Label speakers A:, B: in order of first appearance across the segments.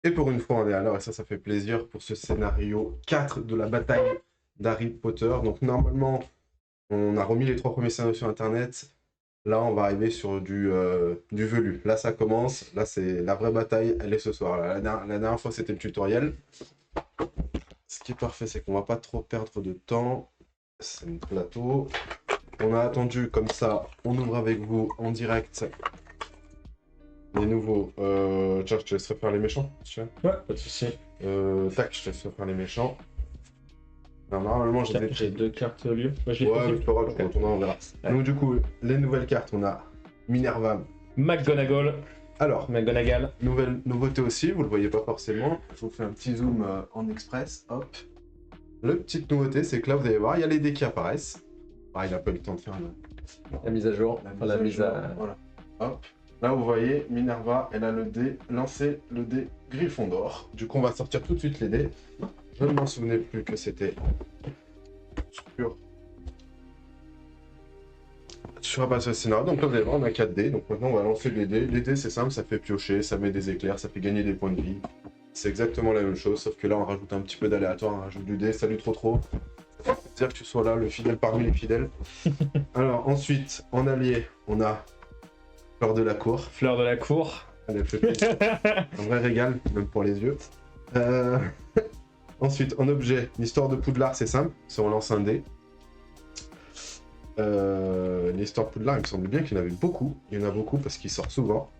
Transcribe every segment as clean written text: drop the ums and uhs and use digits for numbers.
A: Et pour une fois, on est à l'heure, et ça fait plaisir pour ce scénario 4 de la bataille d'Harry Potter. Donc normalement, on a remis les 3 premiers scénarios sur Internet. Là, on va arriver sur du velu. Là, ça commence. Là, c'est la vraie bataille, elle est ce soir. La dernière fois, c'était le tutoriel. Ce qui est parfait, c'est qu'on va pas trop perdre de temps. C'est le plateau. On a attendu comme ça. On ouvre avec vous en direct les nouveaux. Tiens, je te laisserai faire les méchants. Tiens.
B: Ouais, pas de souci.
A: Tac, je te laisserai faire les méchants. Alors, normalement,
B: J'ai 2 cartes au lieu. Moi, je les
A: Ouais,
B: profite.
A: mais c'est pas grave, tu retourneras, on verra.
B: Ouais.
A: Donc, du coup, les nouvelles cartes, on a Minerva.
B: McGonagall.
A: Alors,
B: McGonagall.
A: nouveauté aussi, vous le voyez pas forcément. Je vous fais un petit zoom en express. Hop. La petite nouveauté, c'est que là, vous allez voir, il y a les dés qui apparaissent. Ah, il a pas eu le temps de faire
B: La mise à jour.
A: la mise à... Voilà. Hop. Là, vous voyez, Minerva, elle a le dé, lancé le dé Gryffondor. Du coup, on va sortir tout de suite les dés. Je ne m'en souvenais plus que c'était sur la base de scénario. Donc là, vous allez voir, on a 4 dés. Donc maintenant, on va lancer les dés. Les dés, c'est simple, ça fait piocher, ça met des éclairs, ça fait gagner des points de vie. C'est exactement la même chose, sauf que là, on rajoute un petit peu d'aléatoire, on rajoute du dé. Salut trop. Ça fait plaisir que tu sois là, le fidèle parmi les fidèles. Alors ensuite, en allié, on a Fleur de la Cour.
B: Fleur de la Cour.
A: Elle fait plaisir. Un vrai régal, même pour les yeux. Ensuite, en objet, l'histoire de Poudlard, c'est simple, c'est on lance un dé. L'histoire de Poudlard, il me semble bien qu'il y en avait beaucoup. Il y en a beaucoup parce qu'il sort souvent.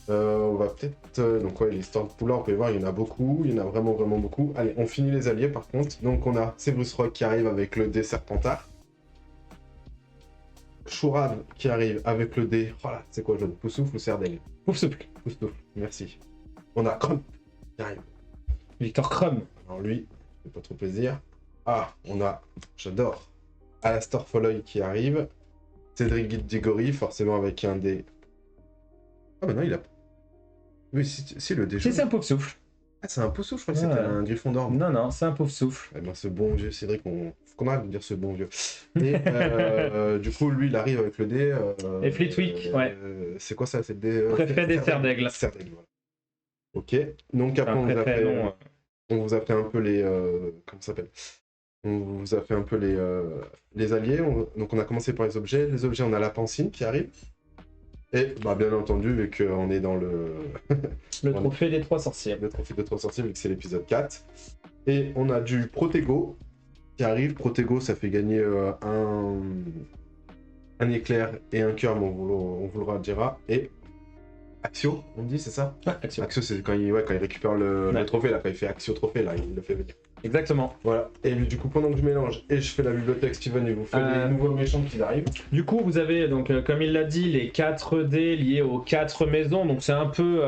A: On va peut-être... donc ouais, l'histoire de Poudlard, vous pouvez voir, il y en a beaucoup. Il y en a vraiment beaucoup. Allez, on finit les alliés par contre. Donc on a Severus Rogue qui arrive avec le dé Serpentard. Chourave qui arrive avec le dé... Oh là, c'est quoi, jaune? Poussoufle ou Serdaigle?
B: Poufsouffle.
A: Poussoufle, merci. On a Crump qui arrive.
B: Victor Crumb.
A: Alors lui, ça fait pas trop plaisir. Ah, on a... J'adore. Alastor Folloy qui arrive. Cédric Diggory, forcément avec un dé... Ah bah non, il a... Oui, si le dé jaune.
B: C'est un Poufsouffle.
A: Ah, c'est un Poussoufle, je crois que c'était un Gryffondor.
B: Non, c'est un Poufsouffle.
A: Eh ben, ce bon vieux Cédric, faut qu'on arrête de dire ce bon vieux. Et du coup, lui, il arrive avec le dé...
B: Et Flitwick, ouais.
A: C'est quoi ça? C'est le dé...
B: Préfet des Serdaigle.
A: Serdaigle, voilà. Ok, donc après, on vous a fait un peu les... comment ça s'appelle? On vous a fait un peu les alliés. Donc on a commencé par les objets. Les objets, on a la Pancine qui arrive. Et bah, bien entendu, vu qu'on est dans le...
B: le trophée des 3 sorciers.
A: Le trophée des 3 sorciers, vu que c'est l'épisode 4. Et on a du Protego qui arrive. Protego, ça fait gagner un éclair et un cœur, mais on vous le redira. Et Axio, on dit, c'est ça?
B: Ouais, Axio.
A: Axio, c'est quand il récupère le trophée, là, quand il fait Axio trophée, là, il le fait venir.
B: Exactement.
A: Voilà. Et du coup, pendant que je mélange et je fais la bibliothèque, Steven, il vous fait les nouveaux méchants qui arrivent.
B: Du coup, vous avez, donc, comme il l'a dit, les 4 dés liés aux 4 maisons. Donc, c'est un peu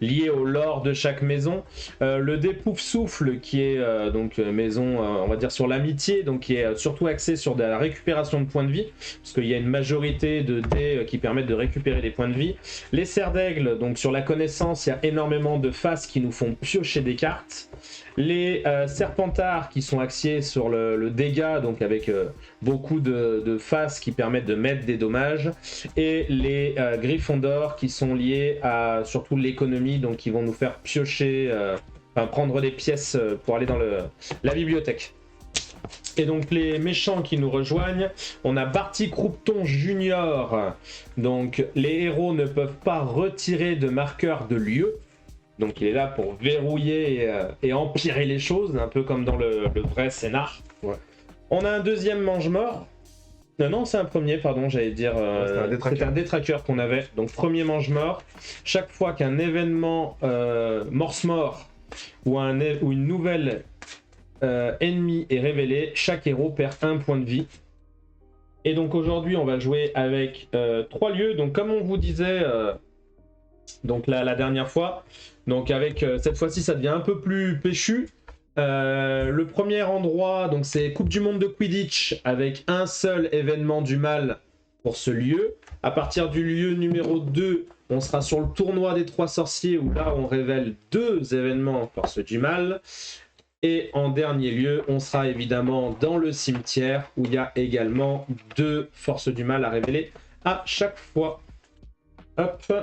B: lié au lore de chaque maison. Le dé Poufsouffle, qui est donc maison, on va dire, sur l'amitié, donc qui est surtout axé sur de la récupération de points de vie, parce qu'il y a une majorité de dés qui permettent de récupérer des points de vie. Les Serdaigle, donc sur la connaissance, il y a énormément de faces qui nous font piocher des cartes. Les Serpentards qui sont axés sur le dégât, donc avec beaucoup de faces qui permettent de mettre des dommages. Et les Gryffondor qui sont liés à surtout l'économie, donc qui vont nous faire piocher, prendre des pièces pour aller dans la bibliothèque. Et donc les méchants qui nous rejoignent, on a Barty Croupton Junior. Donc les héros ne peuvent pas retirer de marqueurs de lieu. Donc il est là pour verrouiller et empirer les choses, un peu comme dans le vrai scénar.
A: Ouais.
B: On a un deuxième mange-mort. Non, c'est un premier, pardon, j'allais dire. C'était un détraqueur qu'on avait. Donc premier mange-mort. Chaque fois qu'un événement morse-mort ou une nouvelle ennemi est révélé, chaque héros perd un point de vie. Et donc aujourd'hui, on va jouer avec 3 lieux. Donc comme on vous disait... donc la dernière fois, donc avec cette fois-ci ça devient un peu plus péchu. Le premier endroit, donc c'est Coupe du Monde de Quidditch avec un seul événement du mal pour ce lieu. À partir du lieu numéro 2, on sera sur le tournoi des 3 sorciers où là on révèle 2 événements force du mal. Et en dernier lieu, on sera évidemment dans le cimetière où il y a également 2 forces du mal à révéler à chaque fois. Hop.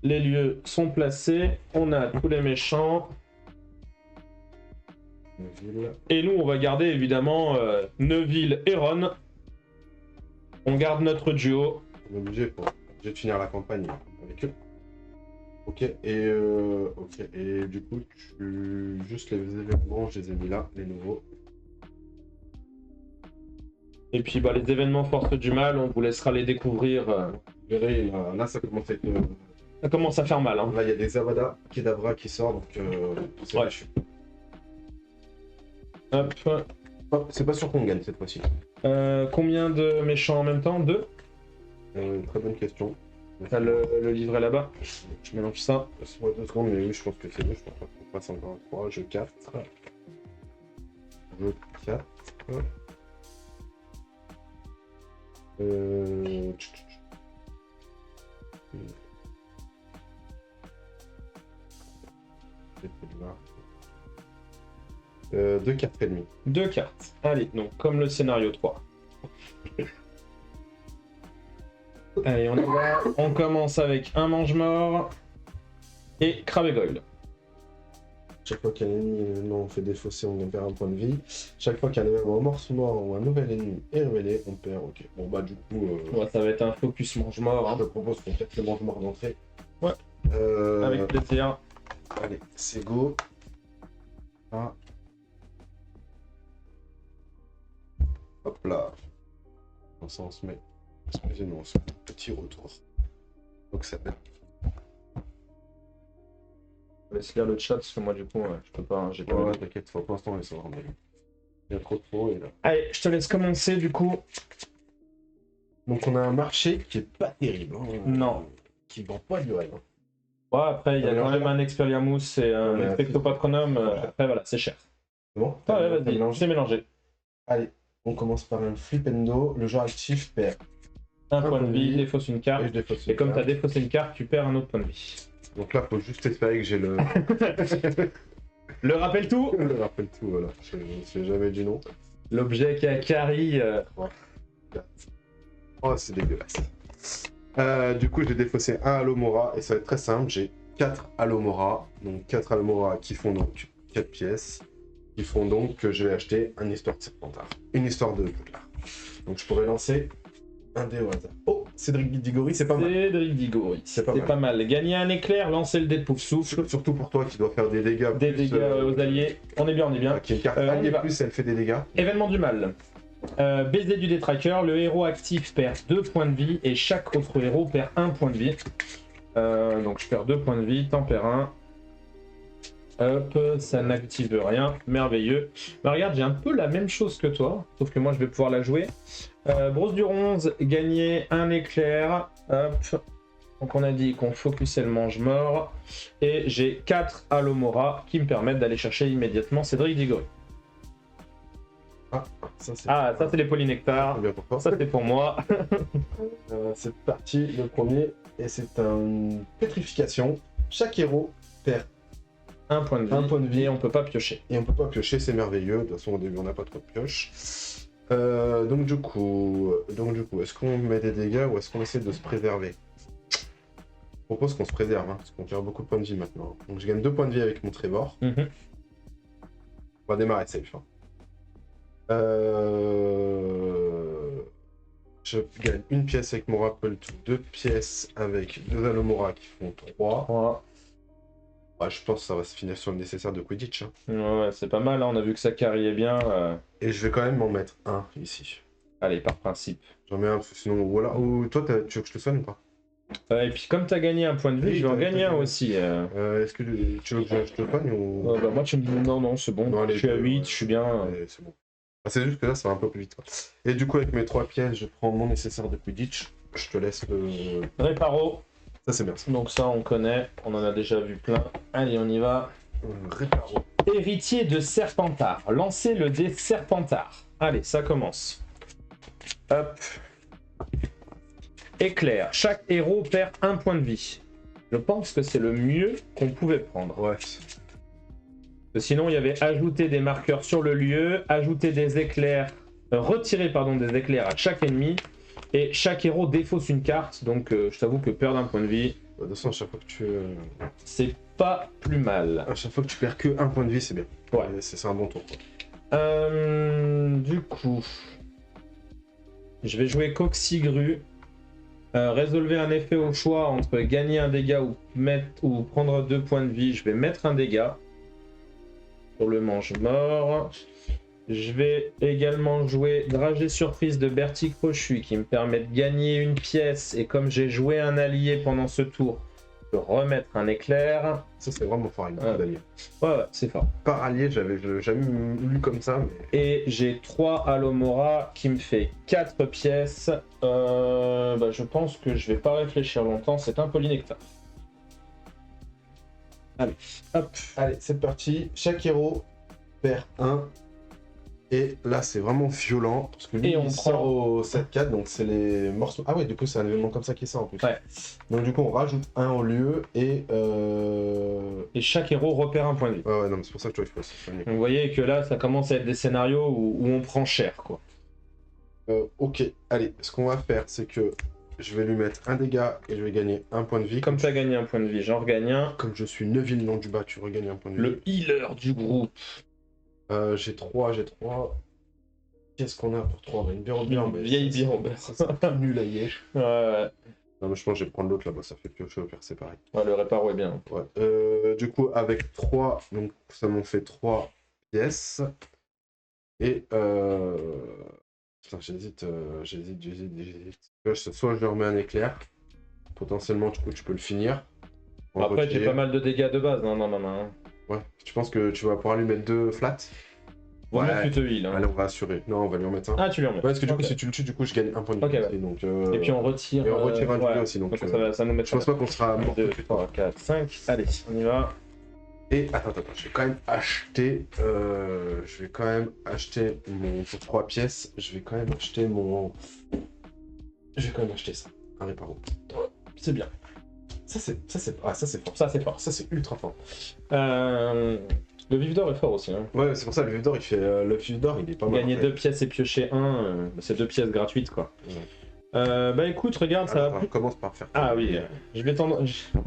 B: Les lieux sont placés. On a tous les méchants.
A: Neuville.
B: Et nous, on va garder évidemment Neuville et Ron. On garde notre duo.
A: On est obligé de finir la campagne avec eux. Ok, et du coup, juste les événements, je les ai mis là, les nouveaux.
B: Et puis bah, les événements Force du Mal, on vous laissera les découvrir.
A: Vous verrez, là ça commence à être...
B: Ça commence à faire mal. Hein.
A: Là, il y a des Avada Kedavra qui sort, donc c'est
B: Ouais.
A: lâché.
B: Hop.
A: Oh, c'est pas sûr qu'on gagne cette fois-ci.
B: Combien de méchants en même temps? 2?
A: Très bonne question.
B: T'as le livret là-bas. Je mélange ça.
A: Laisse-moi 2 secondes, mais oui, je pense que c'est bon. Je pense pas qu'on passe encore à 3. Jeu 4. Jeu 4. Deux cartes et demie.
B: 2 cartes. Allez, donc comme le scénario 3. Allez, on y va. On commence avec un mange-mort et Krabegold.
A: Chaque fois qu'un ennemi on fait défausser, on perd un point de vie. Chaque fois qu'un événement mort ou un nouvel ennemi est révélé, on perd. Ok. Bon bah du coup.
B: Ouais, ça va être un focus mange-mort.
A: Je
B: Hein.
A: te propose qu'on fasse le mange-mort d'entrée.
B: Ouais. Avec plaisir.
A: Allez, c'est go. Ah. Hop là. Ça on se met. Excusez-nous, on se met un petit retour. Donc ça peut.
B: Laisse lire le chat parce que moi du coup je peux pas, hein, j'ai pas.
A: Ouais, t'inquiète, faut pour l'instant les savoir, mais il y a trop de pros et là.
B: Allez, je te laisse commencer du coup.
A: Donc on a un marché qui est pas terrible. Hein,
B: Non.
A: Qui vend pas du rêve. Hein.
B: Ouais, après il y a quand même un Expelliarmus et un
A: Ouais,
B: Expecto Patronum. Après voilà, c'est cher.
A: C'est bon?
B: Ouais, vas-y,
A: mélange.
B: c'est mélangé.
A: Allez, on commence par un flipendo. Le joueur actif perd.
B: Un point de vie, défausse une
A: Et
B: carte.
A: je défausse
B: Et
A: une
B: comme tu as
A: carte.
B: défaussé une carte, tu perds un autre point de vie.
A: Donc là, faut juste espérer que j'ai le.
B: Le rappel tout.
A: Je me rappelle tout, voilà. Je sais jamais du nom.
B: L'objet qui a carry.
A: Oh, c'est dégueulasse. Du coup, j'ai défaussé un Alomora et ça va être très simple. J'ai 4 Alomora. Donc 4 Alomora qui font donc 4 pièces. Qui font donc que je vais acheter un histoire de Serpentard. Une histoire de Poudlard. Donc je pourrais lancer un dé au hasard. Oh, Cédric Diggory, c'est pas mal.
B: Cédric Diggory.
A: C'est pas
B: C'est
A: mal.
B: pas mal. Gagner un éclair, lancer le dé de pouf souffle.
A: Surtout pour toi qui dois faire des dégâts.
B: Des
A: plus,
B: dégâts aux alliés. On est bien, on est bien.
A: Qui est une carte
B: On y
A: alliée
B: va.
A: plus, elle fait des dégâts.
B: Événement du mal. Baiser du détraqueur, le héros actif perd 2 points de vie et chaque autre héros perd 1 point de vie. Donc je perds 2 points de vie, t'en perds 1. Hop, ça n'active rien, merveilleux. Bah regarde, j'ai un peu la même chose que toi, sauf que moi je vais pouvoir la jouer. Brosse du Ronze, gagner un éclair. Hop. Donc on a dit qu'on focusait le mange-mort. Et j'ai 4 Alomora qui me permettent d'aller chercher immédiatement Cédric Diggory.
A: Ça, c'est
B: Ah, ça c'est les polynectars.
A: bien pour toi.
B: Ça c'est pour moi.
A: C'est parti, le premier, et c'est une pétrification. Chaque héros perd
B: Un point de vie et on peut pas piocher.
A: et on peut pas piocher, c'est merveilleux. De toute façon, au début, on n'a pas trop de pioche. Donc du coup, est-ce qu'on met des dégâts ou est-ce qu'on essaie de se préserver? Je propose qu'on se préserve, hein, parce qu'on perd beaucoup de points de vie maintenant. Donc je gagne 2 points de vie avec mon Trevor.
B: Mhm.
A: On va démarrer safe. Hein. Je gagne une pièce avec mon Rappel tout, 2 pièces avec 2 Alomora qui font 3.
B: Voilà.
A: Ouais, je pense que ça va se finir sur le nécessaire de Quidditch. Hein.
B: Ouais, c'est pas mal, hein. On a vu que ça carriait bien.
A: Et je vais quand même m'en mettre un ici.
B: Allez, par principe.
A: J'en mets un, parce que sinon, voilà. Ou toi, tu veux que je te soigne ou pas?
B: Et puis comme t'as gagné un point de vie,
A: Oui,
B: je vais en
A: t'as
B: gagner un
A: gagné.
B: aussi.
A: Est-ce que tu veux que je te soigne ou...
B: Bah, moi tu me dis non, c'est bon.
A: Non, allez,
B: je suis à 8,
A: ouais.
B: je suis bien.
A: Ouais, c'est bon. Ah, c'est juste que là, ça va un peu plus vite. Quoi. Et du coup, avec mes 3 pièces, je prends mon nécessaire de Quidditch. Je te laisse le...
B: Réparo.
A: Ça, c'est bien. Ça.
B: Donc ça on connaît, on en a déjà vu plein. Allez, on y va.
A: Réparo.
B: Héritier de Serpentard. Lancez le dé Serpentard. Allez, ça commence. Hop. Éclair. Chaque héros perd 1 point de vie. Je pense que c'est le mieux qu'on pouvait prendre.
A: Ouais.
B: Sinon, il y avait ajouter des marqueurs sur le lieu, ajouter des éclairs, retirer des éclairs à chaque ennemi, et chaque héros défausse une carte. Donc, je t'avoue que perdre un point de vie,
A: De toute façon, à chaque fois que
B: C'est pas plus mal.
A: tu perds que un point de vie, c'est bien.
B: Ouais.
A: C'est un bon tour, quoi.
B: Du coup, je vais jouer Coxigru. Résolver un effet au choix entre gagner un dégât ou prendre 2 points de vie. Je vais mettre un dégât sur le mange-mort. Je vais également jouer Dragée Surprise de Bertie Crochu qui me permet de gagner une pièce. Et comme j'ai joué un allié pendant ce tour, je peux remettre un éclair.
A: Ça, c'est vraiment fort, d'allié.
B: Ouais, c'est fort.
A: Par allié, j'avais jamais lu comme ça. Mais...
B: Et j'ai 3 Alomora qui me fait 4 pièces. Je pense que je vais pas réfléchir longtemps, c'est un polynectar. Allez, hop.
A: Allez, c'est parti. Chaque héros perd 1. Et là, c'est vraiment violent. Parce que lui,
B: Et on
A: il
B: prend
A: sort au 7-4, donc c'est les morceaux. Ah ouais, du coup, c'est un événement comme ça qui sort en plus.
B: Ouais.
A: Donc du coup, on rajoute 1 au lieu et...
B: Et chaque héros repère un point de vie.
A: Ouais, non, mais c'est pour ça que tu vois, il faut se soigner.
B: Donc vous voyez que là, ça commence à être des scénarios où on prend cher, quoi.
A: Ok, allez, ce qu'on va faire, c'est que je vais lui mettre un dégât et je vais gagner un point de vie.
B: Comme tu as gagné un point de vie, j'en regagne un.
A: Comme je suis Neville non du bas, tu regagnes un point de vie.
B: Le healer du groupe.
A: J'ai 3. Qu'est-ce qu'on a pour 3? On a une Birobir,
B: Une
A: mais
B: vieille Birobir.
A: Ça, c'est plus nul à Liège.
B: Ouais.
A: Non, mais je pense que je vais prendre l'autre là-bas, ça fait piocher au pire, c'est pareil.
B: Ouais, le réparo est bien.
A: Ouais. Du coup, avec 3, donc ça m'en fait 3 pièces. Et putain, j'hésite. Soit je lui remets un éclair. Potentiellement, du coup, tu peux le finir.
B: Après, j'ai pas mal de dégâts de base. Non.
A: Ouais. Tu penses que tu vas pouvoir lui mettre 2 flats?
B: Vaut mieux que tu te heal. Hein.
A: Allez, on va assurer. Non, on va lui en mettre un.
B: Ah, tu lui en mets.
A: Ouais, parce que du coup, si tu le tues, du coup, je gagne un point de vie.
B: Ouais.
A: Donc,
B: Et puis on retire.
A: Et on retire un du aussi. Donc,
B: ça nous met.
A: je pense pas qu'on sera mort.
B: 2, 3, 4, 5. Allez, on y va.
A: Et attends, je vais quand même acheter. Pour 3 pièces. Je vais quand même acheter ça. Un réparo.
B: C'est bien.
A: Ça c'est fort.
B: Ça c'est fort.
A: Ça c'est ultra fort.
B: Le vif d'or est fort aussi. Hein.
A: Ouais, c'est pour ça le vif d'or il fait. Le vif d'or il est pas mal.
B: Gagner 2 pièces et piocher 1, c'est 2 pièces gratuites quoi. Ouais. Écoute, regarde, ça va plus.
A: Commence par faire.
B: Ah oui, je vais t'en.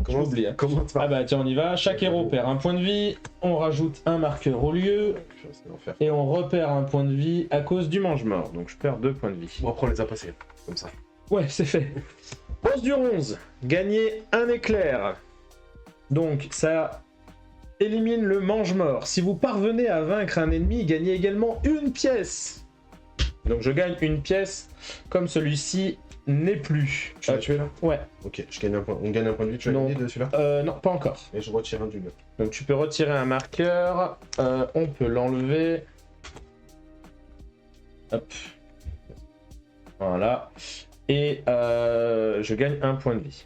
B: J'oublie. Hein.
A: Commence par.
B: Ah bah tiens, on y va. Chaque héros perd un point de vie. On rajoute un marqueur au lieu. Et on repère un point de vie à cause du mange-mort. Donc je perds 2 points de vie.
A: Bon, après on les a passés. Comme ça.
B: Ouais, c'est fait. 11 du 11. Gagner un éclair. Donc ça élimine le mange-mort. Si vous parvenez à vaincre un ennemi, gagnez également une pièce. Donc je gagne une pièce comme celui-ci n'est plus.
A: Tu l'as tué là?
B: Ouais.
A: Ok, je gagne un point. On gagne un point de vie, tu l'as gagné de celui-là?
B: Non, pas encore.
A: Et je retire un du gars.
B: Donc tu peux retirer un marqueur. On peut l'enlever. Hop. Voilà. Et je gagne un point de vie.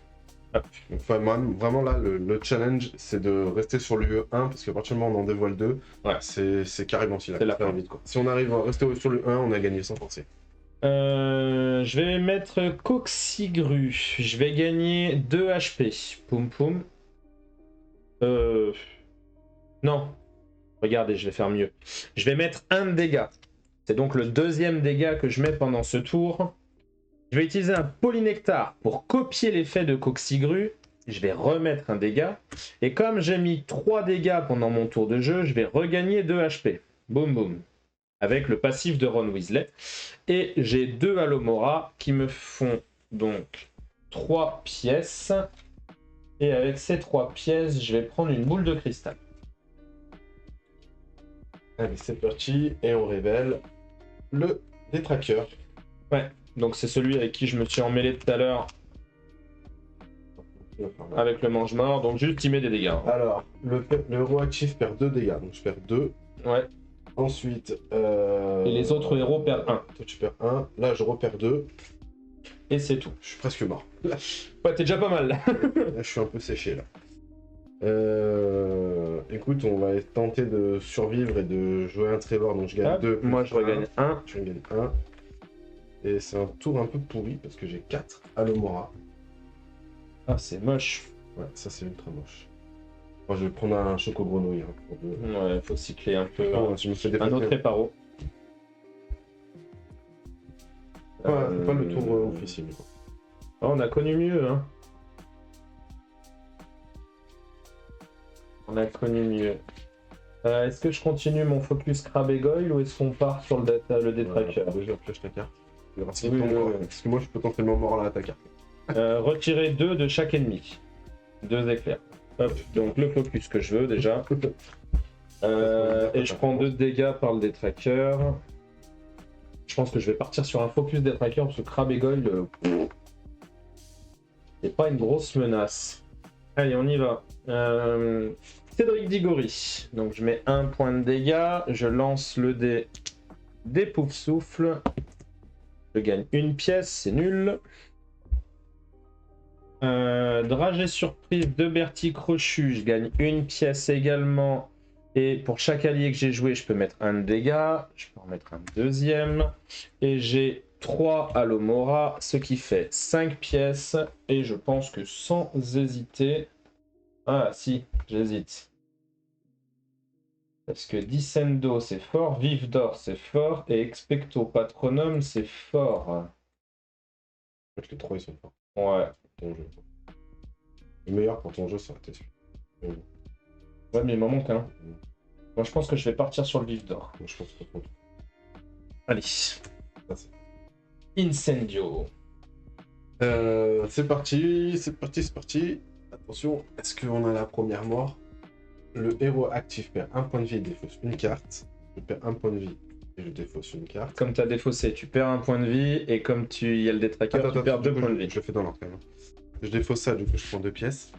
B: Hop.
A: Donc, vraiment là, le challenge, c'est de rester sur le 1 parce qu'à partir du moment où on en dévoile 2,
B: ouais.
A: c'est carrément si
B: c'est la fin.
A: Vite, quoi. Si on arrive à rester sur le 1, on a gagné sans forcer.
B: Je vais mettre Coxigru. Je vais gagner 2 HP. Poum poum. Non. Regardez, je vais faire mieux. Je vais mettre 1 dégât. C'est donc le 2e dégât que je mets pendant ce tour. Je vais utiliser un polynectar pour copier l'effet de Coxigru. Je vais remettre un dégât. Et comme j'ai mis 3 dégâts pendant mon tour de jeu, je vais regagner 2 HP. Boum boum. Avec le passif de Ron Weasley. Et j'ai 2 Alomora qui me font donc 3 pièces. Et avec ces 3 pièces, je vais prendre une boule de cristal.
A: Allez, c'est parti. Et on révèle le détraqueur.
B: Ouais. Donc c'est celui avec qui je me suis emmêlé tout à l'heure avec le mange-mort, donc juste il met des dégâts.
A: Alors, le héros actif perd 2 dégâts, donc je perds 2.
B: Ouais.
A: Ensuite...
B: Et les autres héros perdent 1.
A: Toi tu perds 1, là je repère 2.
B: Et c'est tout.
A: Je suis presque mort.
B: Ouais, t'es déjà pas mal.
A: Là, je suis un peu séché là. Écoute, on va tenter de survivre et de jouer un Trevor, donc je gagne 2.
B: Moi je regagne 1.
A: Tu gagnes 1. Et c'est un tour un peu pourri parce que j'ai 4 Alomora.
B: Ah, c'est moche.
A: Ouais, ça c'est ultra moche. Moi je vais prendre un choco grenouille. Hein,
B: Ouais, faut cycler un peu.
A: Je me fais
B: un autre réparo.
A: Ouais, pas le tour officiel.
B: Oh, on a connu mieux, hein. On a connu mieux. Est-ce que je continue mon focus Crab et Goyle ou est-ce qu'on part sur le détraqueur?
A: Déjà, pioche ta carte. Parce
B: Oui,
A: que moi, je suis potentiellement mort là à ta carte.
B: Retirer 2 de chaque ennemi. 2 éclairs. Hop, donc le focus que je veux déjà. Et je prends 2 dégâts par le détraqueur. Je pense que je vais partir sur un focus détraqueur parce que Crab et Goyle, c'est pas une grosse menace. Allez, on y va. Cédric Diggory. Donc je mets 1 point de dégâts. Je lance le dé des poufs souffles. Je gagne 1 pièce, c'est nul. Dragée surprise de Bertie Crochu. Je gagne 1 pièce également. Et pour chaque allié que j'ai joué, je peux mettre 1 de dégâts. Je peux en mettre un deuxième. Et j'ai 3 Alomora, ce qui fait 5 pièces. Et je pense que sans hésiter... Ah si, j'hésite. Parce que Dissendo c'est fort, Vif d'Or c'est fort, et Expecto Patronum c'est fort.
A: Les 3 ils sont forts.
B: Ouais.
A: Ton jeu. Le meilleur pour ton jeu, ça aurait été celui.
B: Ouais, mais il m'en manque un. Moi je pense que je vais partir sur le Vif d'Or.
A: Moi, je pense que c'est
B: Allez.
A: ça.
B: Incendio.
A: C'est parti, c'est parti, c'est parti. Attention, est-ce qu'on a la première mort? Le héros actif perd 1 point de vie et défausse une carte. Je perds 1 point de vie et je défausse une carte.
B: Comme tu as défaussé, tu perds 1 point de vie, et comme il y a le détraqueur, tu perds 2 points de vie.
A: Je le fais dans l'ordre quand même. Je défausse ça, du coup je prends 2 pièces.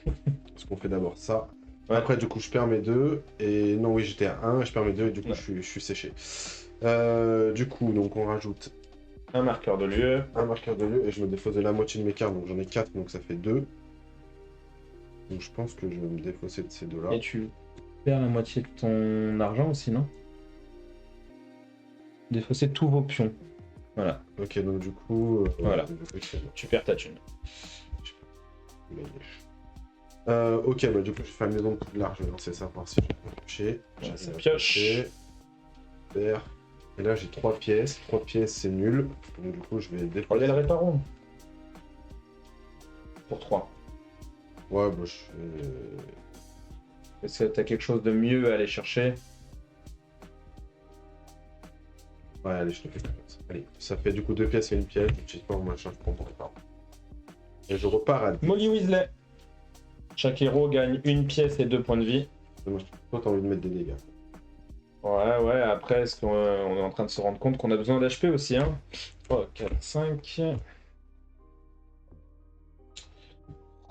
A: Parce qu'on fait d'abord ça.
B: Ouais.
A: Après du coup je perds mes 2. Et non oui j'étais à 1, je perds mes 2 et du coup
B: Ouais.
A: je suis séché. Du coup donc on rajoute
B: Un marqueur de lieu.
A: un marqueur de lieu et je me défausse de la moitié de mes cartes, donc j'en ai 4, donc ça fait 2. Donc je pense que je vais me défausser de ces 2-là.
B: Et tu perds la moitié de ton argent aussi, non? Défausser tous vos pions. Voilà.
A: Ok, donc du coup...
B: Voilà.
A: Ok,
B: Tu perds ta thune.
A: ok, bah du coup je fais la maison de Poudlard, je vais lancer ça pour voir si je peux piocher.
B: Ouais, ça pioche.
A: Super. Et là j'ai 3 pièces. 3 pièces c'est nul. Donc du coup je vais défausser.
B: Regardez le réparon. Pour 3.
A: Ouais, bah je fais...
B: Est-ce que t'as quelque chose de mieux à aller chercher?
A: Ouais, allez, je te fais confiance. Allez, ça fait du coup 2 pièces et 1 pièce. Je sais pas, machin, je prends ton réparon. Et je repars à 10.
B: Molly Weasley. Chaque héros gagne 1 pièce et 2 points de vie.
A: Toi t'as envie de mettre des dégâts.
B: Ouais, après, est-ce qu'on est en train de se rendre compte qu'on a besoin d'HP aussi, hein? 3, 4, 5...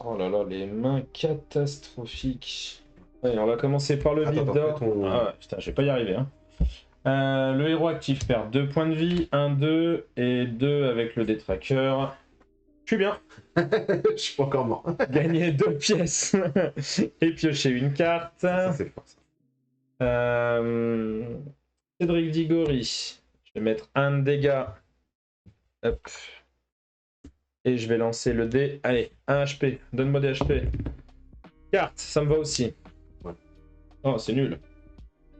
B: Oh là là, les mains catastrophiques. Allez, on va commencer par le vide d'or.
A: ton...
B: Ah ouais, putain, je vais pas y arriver, hein. Le héros actif perd 2 points de vie, 1, 2 et 2 avec le détraqueur. Je suis bien.
A: je suis pas encore mort.
B: Gagner 2 pièces et piocher une carte.
A: Ça c'est fort ça.
B: Cédric Diggory. Je vais mettre 1 de dégâts. Hop. Et je vais lancer le dé. Allez, 1 HP. Donne-moi des HP. Carte, ça me va aussi.
A: Ouais.
B: Oh, c'est nul.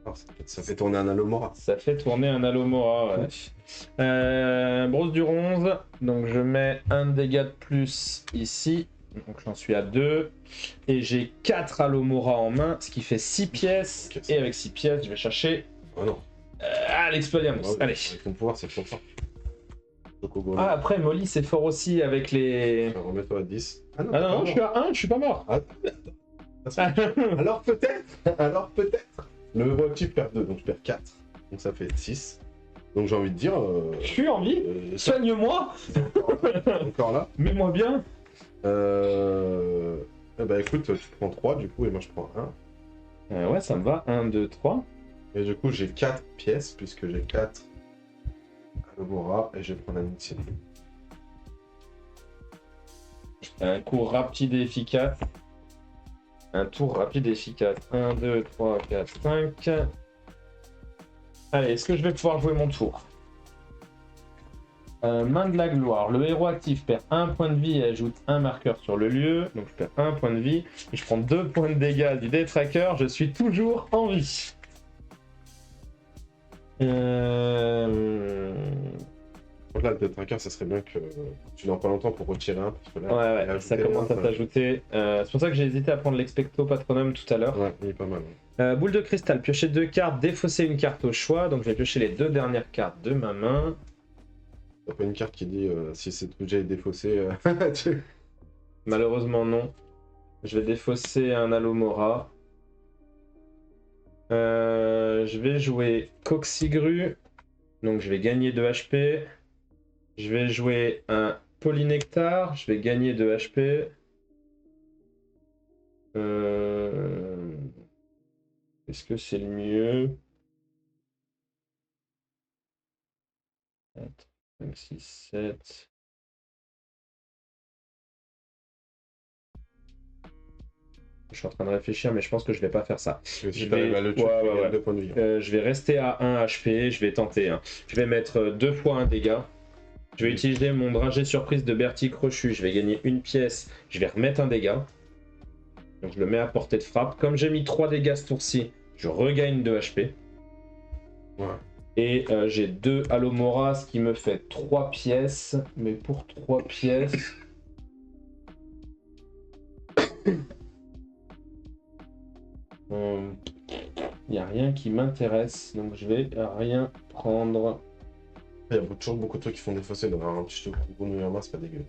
A: Alors, ça fait tourner un Alomora.
B: Ça fait tourner un Alomora, ouais. Brosse du bronze. Donc je mets 1 dégât de plus ici. Donc j'en suis à 2. Et j'ai 4 Alomora en main, ce qui fait 6 pièces.
A: Okay,
B: et avec 6 pièces, je vais chercher...
A: Oh non.
B: l'Expelliarmus.
A: Ouais,
B: Allez.
A: avec ton pouvoir, c'est trop fort.
B: Ah, après, Molly, c'est fort aussi avec les...
A: Remets-toi à 10.
B: Ah non, je suis à 1, je suis pas mort.
A: Alors peut-être. Le héros actif perd 2, donc je perds 4. Donc ça fait 6. Donc j'ai envie de dire...
B: Je suis en vie. Soigne-moi.
A: Encore là.
B: Mets-moi bien.
A: Bah écoute, tu prends 3 du coup et moi je prends 1.
B: Ouais, ça me va. 1, 2, 3.
A: Et du coup j'ai 4 pièces puisque j'ai 4 Alomora et je vais prendre un outil.
B: Un coup rapide et efficace. Un tour rapide et efficace. 1, 2, 3, 4, 5. Allez, est-ce que je vais pouvoir jouer mon tour? Main de la gloire. Le héros actif perd 1 point de vie et ajoute un marqueur sur le lieu. Donc je perds 1 point de vie. Et je prends 2 points de dégâts du détraqueur. Je suis toujours en vie.
A: là, le Trinqueur, ça serait bien que tu n'en pas longtemps pour retirer un. Parce que là,
B: Ouais, ça commence à t'ajouter. C'est pour ça que j'ai hésité à prendre l'Expecto Patronum tout à l'heure.
A: Ouais, il est pas mal.
B: Boule de cristal, piocher 2 cartes, défausser une carte au choix. Donc je vais piocher les 2 dernières cartes de ma main.
A: T'as pas une carte qui dit si cette objet est défaussé.
B: Malheureusement, non. Je vais défausser un Alomora. Je vais jouer Coxigru. Donc je vais gagner 2 HP. Je vais jouer un Polynectar. Je vais gagner 2 HP. Est-ce que c'est le mieux? 4, 5, 6, 7. Je suis en train de réfléchir, mais je pense que je vais pas faire ça.
A: Si
B: Je
A: t'arrives
B: vais...
A: à le tuer,
B: ouais,
A: tu
B: ouais,
A: gagnes
B: ouais.
A: 2 points de vie.
B: Je vais rester à 1 HP, je vais tenter. Je vais mettre 2 fois un dégât. Je vais utiliser mon dragé surprise de Bertie Crochu. Je vais gagner une pièce. Je vais remettre un dégât. Donc je le mets à portée de frappe. Comme j'ai mis 3 dégâts ce tour-ci, je regagne 2 HP.
A: Ouais.
B: Et j'ai 2 Alomora, ce qui me fait 3 pièces. Mais pour 3 pièces... Il n'y a rien qui m'intéresse, donc je vais rien prendre.
A: Il y a toujours beaucoup de trucs qui font défausser, donc un petit grenouille en main, c'est pas dégueu.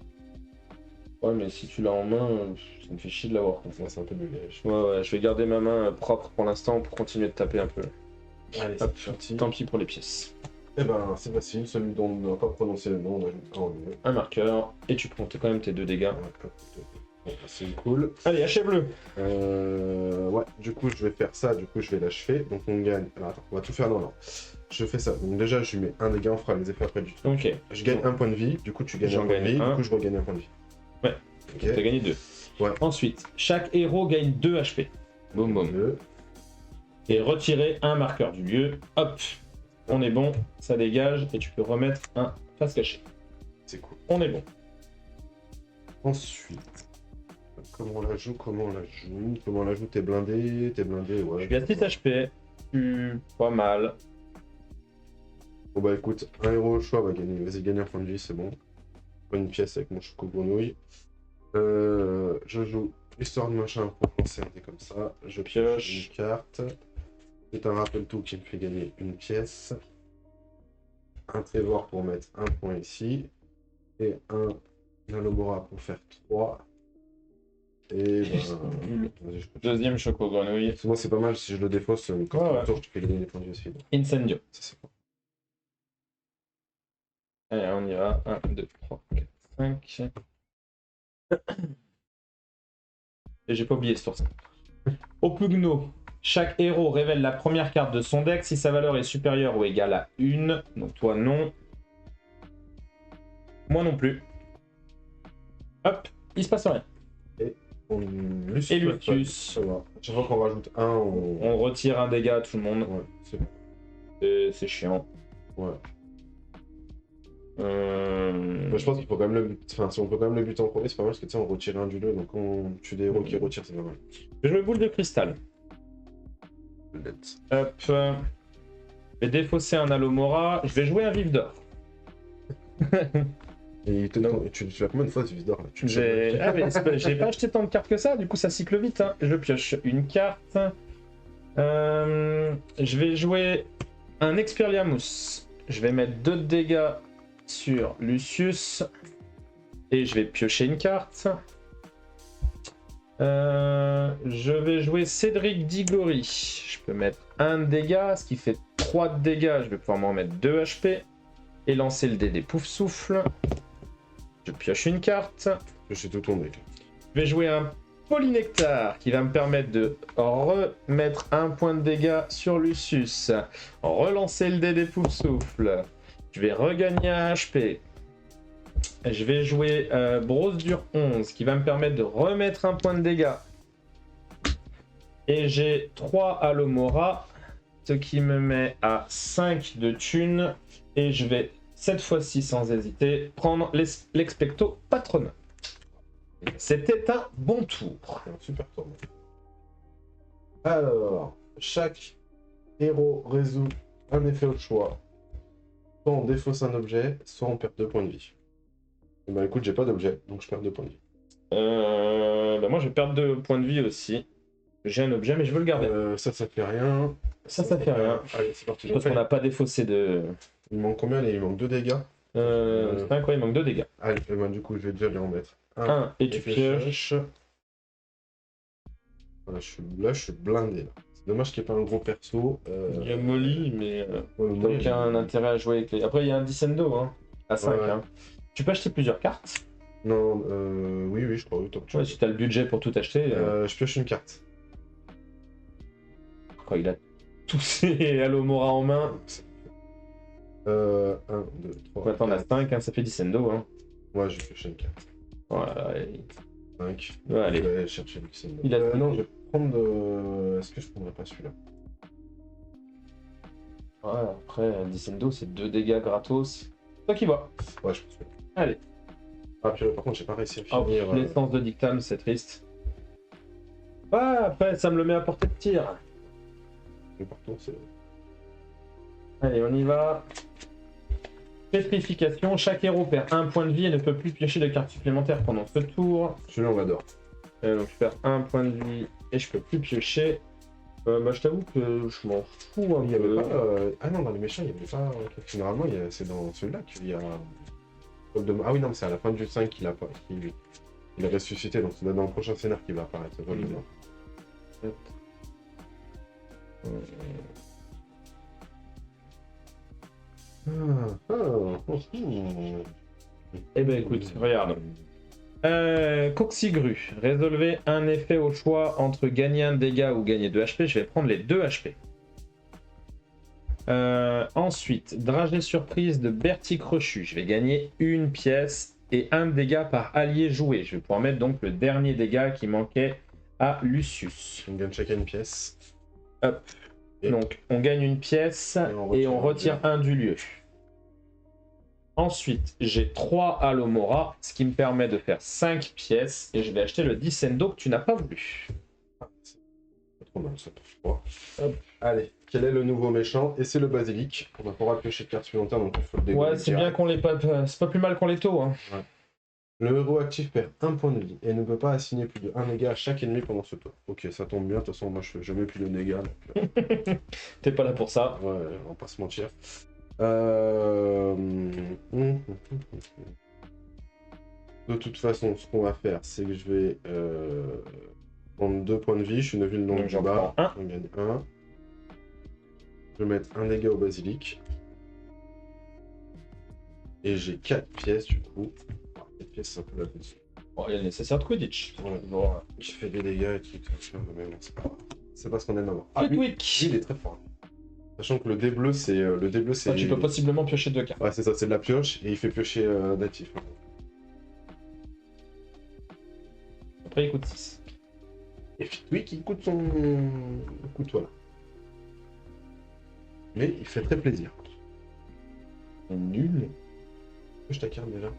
B: Ouais, mais si tu l'as en main, ça me fait chier de l'avoir.
A: Ouais, c'est un peu nul.
B: Ouais, je vais garder ma main propre pour l'instant pour continuer de taper un peu.
A: Allez,
B: Hop,
A: c'est parti.
B: tant pis pour les pièces.
A: Eh ben, c'est facile, celui dont on n'a pas prononcé le nom, on ajoute un en lieu.
B: Un marqueur, et tu prends quand même tes 2 dégâts.
A: C'est cool.
B: Allez, haché bleu.
A: Ouais, du coup, je vais faire ça, du coup, je vais l'achever. Donc, on gagne. Alors, attends, on va tout faire dans l'ordre. Je fais ça. Donc, déjà, je lui mets un dégât, on fera les effets après du tout.
B: Ok.
A: Je gagne un point de vie, du coup, tu gagnes un point de vie, du coup, je regagne un point de vie.
B: Ouais.
A: Ok.
B: T'as gagné 2.
A: Ouais.
B: Ensuite, chaque héros gagne 2 HP. Boum boum.
A: 2.
B: Et retirer un marqueur du lieu. Hop. On est bon, ça dégage, et tu peux remettre un face caché.
A: C'est cool.
B: On est bon.
A: Ensuite, comment on la joue, comment on la joue, t'es blindé, ouais.
B: Je suis à 6 HP. Pas mal.
A: Bon bah écoute, un héros au choix va gagner, vas-y gagne un point de vie, c'est bon. Pas une pièce avec mon choco grenouille. Je joue histoire de machin pour lancer un dé comme ça. Je pioche une carte. C'est un rappel tout qui me fait gagner une pièce. Un Trevor pour mettre un point ici. Et un Alomora pour faire 3. Et ben...
B: Deuxième choco grenouille.
A: Moi c'est pas mal si je le défausse, quand tour, je te fais gagner des points de vie aussi.
B: Incendio.
A: Ça c'est bon.
B: Allez, on y va. 1, 2, 3, 4, 5. Et j'ai pas oublié ce tour. Au Pugno, chaque héros révèle la première carte de son deck si sa valeur est supérieure ou égale à 1. Donc toi non. Moi non plus. Hop, il se passe rien.
A: Et Lucius.
B: Et Lucius.
A: Chaque fois qu'on rajoute un,
B: on retire un dégât à tout le monde.
A: Ouais,
B: c'est chiant.
A: Ouais. Moi, je pense qu'il faut quand même le but. Enfin, si on peut quand même le but en premier, c'est pas mal parce que tu sais, on retire un du lot, donc on tue des héros qui retirent, c'est pas mal.
B: Je vais boule de cristal. Hop. Je vais défausser un Alomora. Je vais jouer un Vif d'or.
A: Et tu as combien de fois ce Vif d'or là?
B: J'ai pas acheté tant de cartes que ça, du coup ça cycle vite. Hein. Je pioche une carte. Je vais jouer un Expelliarmus. Je vais mettre 2 dégâts sur Lucius. Et je vais piocher une carte. Je vais jouer Cédric Diggory. Je peux mettre 1 dégât, ce qui fait 3 de dégâts. Je vais pouvoir m'en mettre 2 HP. Et lancer le dé des pouf souffle. Je pioche une carte.
A: Je suis tout ton deck.
B: Je vais jouer un Polynectar qui va me permettre de remettre 1 point de dégâts sur Lucius. Relancer le dé des pouf souffle. Je vais regagner un HP. Je vais jouer Brosdur 11 qui va me permettre de remettre 1 point de dégâts. Et j'ai 3 Alomora, ce qui me met à 5 de thunes. Et je vais, cette fois-ci sans hésiter, prendre l'Expecto Patronum. C'était un bon tour.
A: Un super tour. Alors, chaque héros résout un effet au choix. soit on défausse un objet, soit on perd 2 points de vie. Et bah écoute, j'ai pas d'objet, donc je perds 2 points de vie.
B: Bah moi je vais perdre 2 points de vie aussi. J'ai un objet, mais je veux le garder.
A: Ça fait rien.
B: Ça fait rien.
A: Allez, c'est parti.
B: Parce qu'on n'a pas défaussé de.
A: Il manque combien? Il manque 2 dégâts.
B: 5, ouais, il manque 2 dégâts.
A: Allez, bah, du coup, je vais déjà lui en mettre
B: 1 et tu pioches.
A: Voilà, là, je suis blindé. Là. C'est dommage qu'il n'y ait pas un gros perso.
B: Il y a Molly, mais
A: Ouais,
B: t'as
A: Molly,
B: aucun intérêt à jouer avec les. Après, il y a un Dissendo, hein, à 5.
A: Ouais.
B: Hein. Tu peux acheter plusieurs cartes.
A: Non, oui, je crois. Oui, tant que tu
B: Ouais,
A: veux.
B: si t'as le budget pour tout acheter.
A: Je pioche une carte.
B: Quoi, il a tous ses Alomora en main.
A: 1, 2, 3.
B: Ouais, t'en as 5, hein, ça fait Dissendo. Hein.
A: Ouais, je vais piocher une carte.
B: Voilà,
A: 5.
B: ouais, allez.
A: Je vais aller chercher le Xeno.
B: Il a
A: non, je vais prendre. Est-ce que je prendrais pas celui-là?
B: Ouais, après, Dissendo, c'est 2 dégâts gratos. Toi qui vois.
A: Ouais, je pense que.
B: Allez.
A: Ah, puis par contre, j'ai pas réussi à
B: Oh,
A: finir.
B: l'essence de Dictam, c'est triste. Ouais, après, ça me le met à portée de tir.
A: L'important, c'est.
B: Allez, on y va. Pétrification. Chaque héros perd 1 point de vie et ne peut plus piocher de cartes supplémentaires pendant ce tour.
A: Celui-là, on l'adore.
B: Donc je perds 1 point de vie et je peux plus piocher. Bah, je t'avoue que je m'en fous un
A: Il y avait
B: peu.
A: pas. Ah non, dans les méchants, il n'y avait pas. Généralement, c'est dans celui-là qu'il y a. Ah oui, non, mais c'est à la fin du 5 qu'il a pas. Il est ressuscité, donc c'est dans le prochain scénar qu'il va apparaître. Voldemort.
B: Eh ben écoute, regarde. Coxigru. Résolvez un effet au choix entre gagner un dégât ou gagner 2 HP. Je vais prendre les 2 HP. Ensuite, dragée surprise de Bertie Crochu. Je vais gagner une pièce et 1 dégât par allié joué. Je vais pouvoir mettre donc le dernier dégât qui manquait à Lucius.
A: On gagne chacun une pièce.
B: Hop.
A: Et
B: donc on gagne une pièce et on retire un du lieu. Ensuite, j'ai 3 Alomora, ce qui me permet de faire 5 pièces et je vais acheter le Dissendo que tu n'as pas voulu.
A: Pas trop mal, ça touche pas. Hop. Allez, quel est le nouveau méchant? Et c'est le basilic. On va pouvoir piocher de cartes supplémentaires, donc il faut le dégoûter.
B: Ouais, c'est bien qu'on les pas. C'est pas plus mal qu'on les taux. Hein.
A: Ouais. Le héros actif perd 1 point de vie et ne peut pas assigner plus de 1 dégât à chaque ennemi pendant ce tour. Ok, ça tombe bien, de toute façon, moi je mets plus de dégâts.
B: T'es pas là pour ça.
A: Ouais, on va pas se mentir. De toute façon, ce qu'on va faire, c'est que je vais prendre 2 points de vie. Je suis une ville non
B: Donc
A: du
B: j'en
A: bas.
B: prends 1.
A: On gagne 1. Je vais mettre 1 dégât au basilic. Et j'ai 4 pièces du coup. 4 pièces, c'est un peu la petite.
B: Bon, il y a le nécessaire de Quidditch.
A: Ouais.
B: Bon.
A: Qui fait des dégâts et qui mais bon, c'est pas grave. C'est pas ce qu'on aime avoir.
B: Flitwick.
A: Lui, il est très fort. Sachant que le dé bleu, c'est.
B: Tu peux possiblement piocher 2 cartes.
A: Ouais, c'est ça, c'est de la pioche et il fait piocher natif.
B: Après, il coûte 6.
A: Et Flitwick, il coûte son. Il coûte, voilà. Mais il fait très plaisir.
B: C'est nul.
A: Je t'accarde déjà.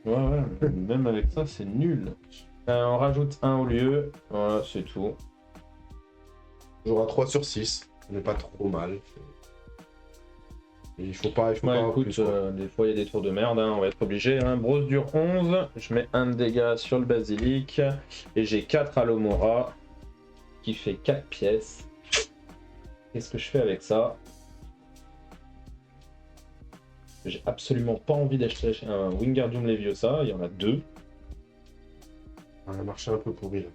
B: Ouais, même avec ça, c'est nul. On rajoute 1 au lieu. Voilà, c'est tout.
A: J'aurai 3 sur 6. On n'est pas trop mal. Et il faut pas.
B: Écoute, plus, des fois il y a des tours de merde, hein, on va être obligé. Hein. Brosse dure 11, je mets 1 de dégâts sur le basilic. Et j'ai 4 Alomora, qui fait 4 pièces. Qu'est-ce que je fais avec ça? J'ai absolument pas envie d'acheter un Wingardium Leviosa, il y en a 2.
A: On a marché un peu pourri là.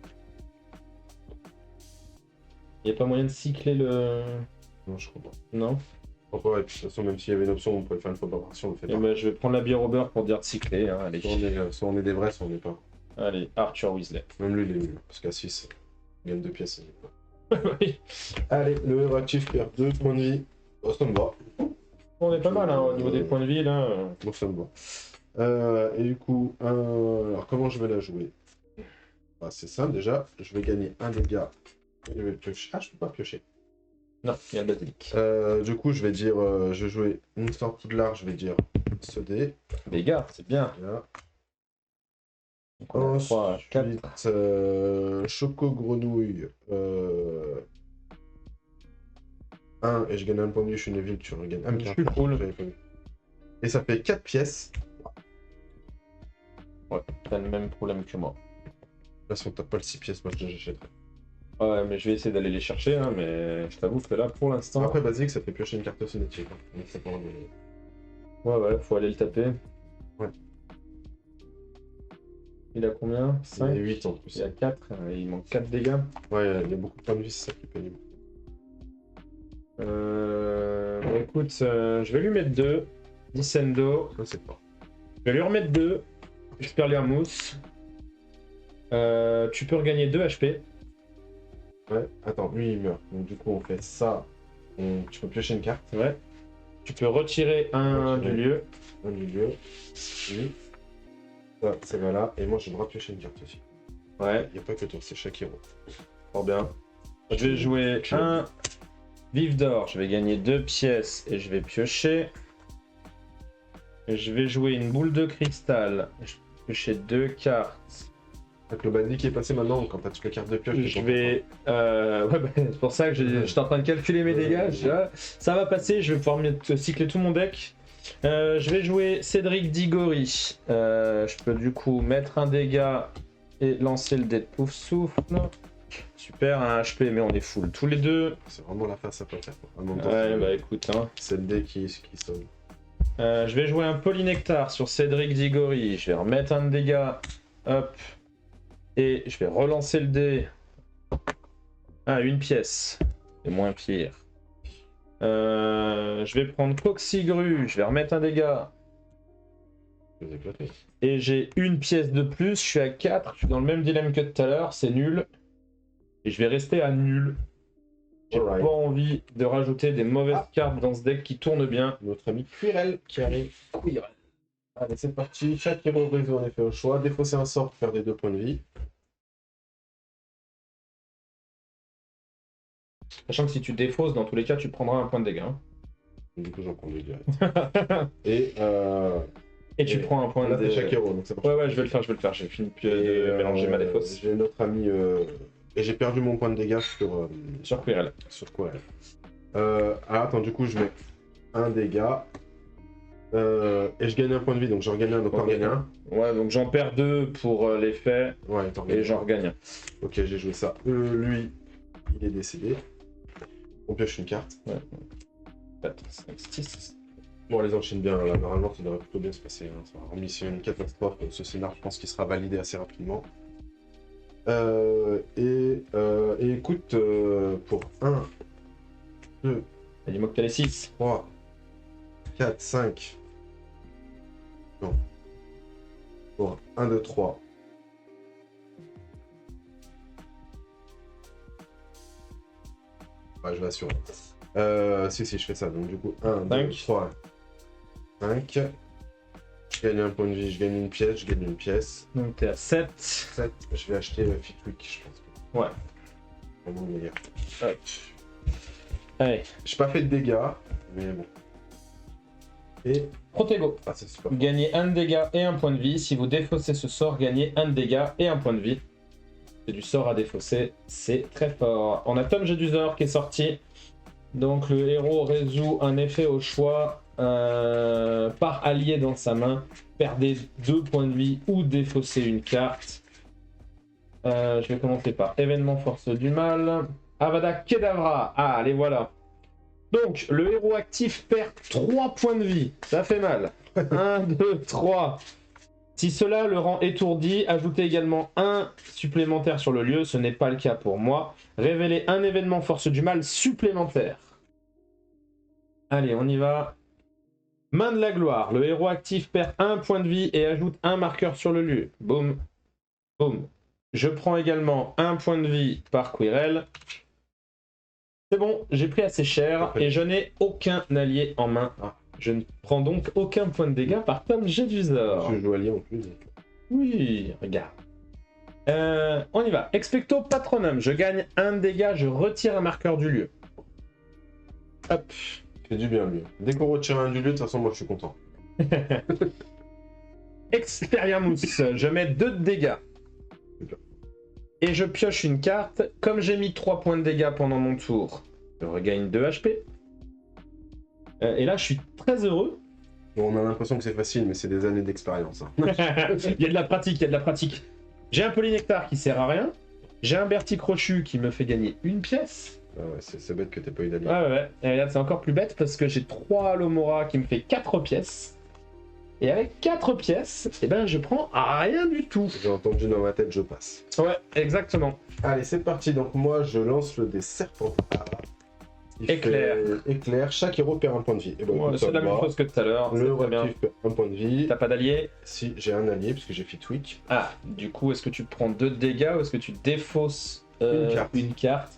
B: Il n'y a pas moyen de cycler le...
A: Non, je crois pas.
B: Non?
A: Je crois pas, et puis de toute façon, même s'il y avait une option, on pouvait faire une fois par partie, on le fait
B: Et
A: pas.
B: ben, je vais prendre la bière au beurre pour dire de cycler. Hein, allez.
A: Soit on est des vrais, soit on n'est pas.
B: Allez, Arthur Weasley.
A: Même lui, il est nul, parce qu'à 6, il gagne 2 pièces.
B: Oui.
A: Allez, le héros actif perd 2 points de vie. Oh, ça me va.
B: On est pas mal hein, au niveau des points de vie là.
A: Bon, ça me va. Et du coup, alors comment je vais la jouer? C'est simple déjà, je vais gagner 1 dégât. Je vais piocher. Ah, je peux pas piocher.
B: Non, il y a le basilic.
A: Du coup, je vais dire, je vais jouer une sorte de large, je vais dire ce dé.
B: Dégâts, c'est bien.
A: Là.
B: Donc on a 3, 4.
A: Ensuite, Choco Grenouille. 1 et je gagne un point de vie, je suis une ville, tu regagnes. Ah, mais
B: Je
A: t'as
B: suis
A: un
B: cool.
A: j'avais pas vu. Et ça fait 4 pièces.
B: Ouais, t'as le même problème que moi.
A: Là, si on tape pas le 6 pièces, moi je j'achèterai.
B: Ouais, mais je vais essayer d'aller les chercher, hein, mais je t'avoue que là, pour l'instant...
A: Après, basique, ça fait piocher une carte cinétique. Hein. Donc, ça prend
B: Ouais, faut aller le taper.
A: Ouais.
B: Il a combien? 5?
A: Il y a 8 en plus.
B: Il a 4, il manque 4 dégâts.
A: Ouais, il y a beaucoup de points de vie, c'est ça qui est pénible.
B: Bon, écoute, je vais lui mettre 2. Dissendo.
A: Ça, c'est pas.
B: Je vais lui remettre 2. J'espère lui un mousse. Tu peux regagner 2 HP.
A: Ouais, attends, lui il meurt. Donc, du coup, on fait ça. Tu peux piocher une carte.
B: Ouais. Tu peux retirer un du lieu.
A: Un du lieu. Lui. Ça, c'est là. Et moi, j'ai le droit de piocher une carte aussi.
B: Ouais,
A: Il n'y a pas que toi, c'est chaque héros.
B: fort bien. Je vais jouer un vif d'or. Je vais gagner 2 pièces et je vais piocher. Et je vais jouer une boule de cristal. Je vais piocher 2 cartes.
A: Donc, le bandit qui est passé maintenant, quand t'as toutes les cartes de pioche,
B: Je vais. Ouais, bah, c'est pour ça que j'étais en train de calculer mes dégâts. Ça va passer, je vais pouvoir cycler tout mon deck. Je vais jouer Cédric Diggory. Je peux du coup mettre un dégât et lancer le dé de pouf souffle. Super, un HP, mais on est full tous les deux.
A: C'est vraiment la face à pas faire. En même temps,
B: Ouais, bah écoute, hein.
A: c'est le dé qui sonne.
B: Je vais jouer un Polynectar sur Cédric Diggory. Je vais remettre un dégât. Hop. Et je vais relancer le dé. Ah, une pièce. C'est moins pire. Je vais prendre Coxigru. Je vais remettre un dégât.
A: Je vais éclater.
B: Et j'ai une pièce de plus. Je suis à 4. Je suis dans le même dilemme que tout à l'heure. C'est nul. Et je vais rester à nul. J'ai
A: Alright.
B: pas envie de rajouter des mauvaises cartes dans ce deck qui tourne bien.
A: Notre ami Quirrell qui arrive. Quirrell. Allez, c'est parti. Chaque héros résout en effet au choix. Défausser un sort pour faire des 2 points de vie.
B: Sachant que si tu défausses, dans tous les cas, tu prendras un point de dégâts.
A: Du coup, j'en prends 2 direct. Et
B: tu prends un point
A: là,
B: de
A: c'est chaque héros. Donc ça marche.
B: Ouais, je vais le faire. J'ai fini de mélanger ma défausse.
A: J'ai notre ami. Et j'ai perdu mon point de dégâts
B: Sur Quirrell.
A: Sur Quirrell. Attends, du coup, je mets un dégât. Et je gagne un point de vie, donc j'en regagne un, donc t'en
B: Ok.
A: gagnes un.
B: Ouais, donc j'en perds 2 pour l'effet
A: Ouais, t'en gagnes
B: et j'en
A: un.
B: regagne un.
A: Ok, j'ai joué ça. Lui, il est décédé. On pioche une carte.
B: 4, 5, 6.
A: Bon, on les enchaîne bien, là. Normalement, ça devrait plutôt bien se passer. Hein. Hormis s'il y a une catastrophe, ce scénar, je pense qu'il sera validé assez rapidement. Et écoute, pour 1, 2,
B: Dis-moi que t'as les 6.
A: 3, 4, 5. Non. Pour 1, 2, 3. Ouais, je l'assure. Si, je fais ça. Donc, du coup, 1, 2, 3, 5. Je gagne un point de vie, je gagne une pièce, je gagne une pièce.
B: Donc t'es à 7.
A: 7. Je vais acheter le Fitwick, je pense.
B: Ouais.
A: Vraiment le meilleur.
B: Hop. Allez.
A: J'ai pas fait de dégâts, mais bon. Et.
B: Protego.
A: Ah, c'est super.
B: Gagnez un de dégâts et un point de vie. Si vous défaussez ce sort, gagnez un de dégâts et un point de vie. C'est du sort à défausser, c'est très fort. On a Tom Jedusor qui est sorti. Donc le héros résout un effet au choix par allié dans sa main. Perdez 2 points de vie ou défaussez une carte. Je vais commencer par événement force du mal. Avada Kedavra. Ah, allez, voilà. Donc, le héros actif perd 3 points de vie. Ça fait mal. 1, 2, 3. Si cela le rend étourdi, ajoutez également 1 supplémentaire sur le lieu. Ce n'est pas le cas pour moi. Révélez un événement force du mal supplémentaire. Allez, on y va. Main de la gloire. Le héros actif perd 1 point de vie et ajoute un marqueur sur le lieu. Boum. Boum. Je prends également 1 point de vie par Quirrell. C'est bon, j'ai pris assez cher et je n'ai aucun allié en main. Je ne prends donc aucun point de dégâts par Tom Jedusor.
A: Je joue allié en plus.
B: Oui, regarde. On y va. Expecto Patronum. Je gagne 1 dégât, je retire un marqueur du lieu. Hop.
A: Fait du bien, lui. Dès qu'on retire un du lieu, de toute façon, moi, je suis content.
B: Expelliarmus. Je mets 2 de dégâts. Et je pioche une carte. Comme j'ai mis 3 points de dégâts pendant mon tour, je regagne 2 HP. Et là, je suis très heureux.
A: Bon, on a l'impression que c'est facile, mais c'est des années d'expérience. Hein.
B: Il y a de la pratique, il y a de la pratique. J'ai un polynectar qui sert à rien. J'ai un Bertie Crochu qui me fait gagner une pièce.
A: Ah ouais, c'est bête que t'aies pas eu d'allié.
B: Ah ouais, et là c'est encore plus bête parce que j'ai 3 Alomora qui me fait 4 pièces. Et avec 4 pièces, eh ben je prends rien du tout.
A: J'ai entendu dans ma tête, je passe.
B: Ouais, exactement.
A: Allez, c'est parti. Donc moi, je lance le dé Serpentard. Il
B: Éclair.
A: fait éclair. Chaque héros perd un point de vie. Et ben,
B: Ouais,
A: écoute,
B: c'est
A: ça
B: la
A: me
B: même
A: va.
B: chose que tout à l'heure.
A: Le
B: C'est très bien.
A: Raptif perd un point de vie.
B: T'as pas d'allié?
A: Si j'ai un allié, parce que j'ai Fitwick.
B: Ah, du coup, est-ce que tu prends 2 de dégâts ou est-ce que tu défausses une carte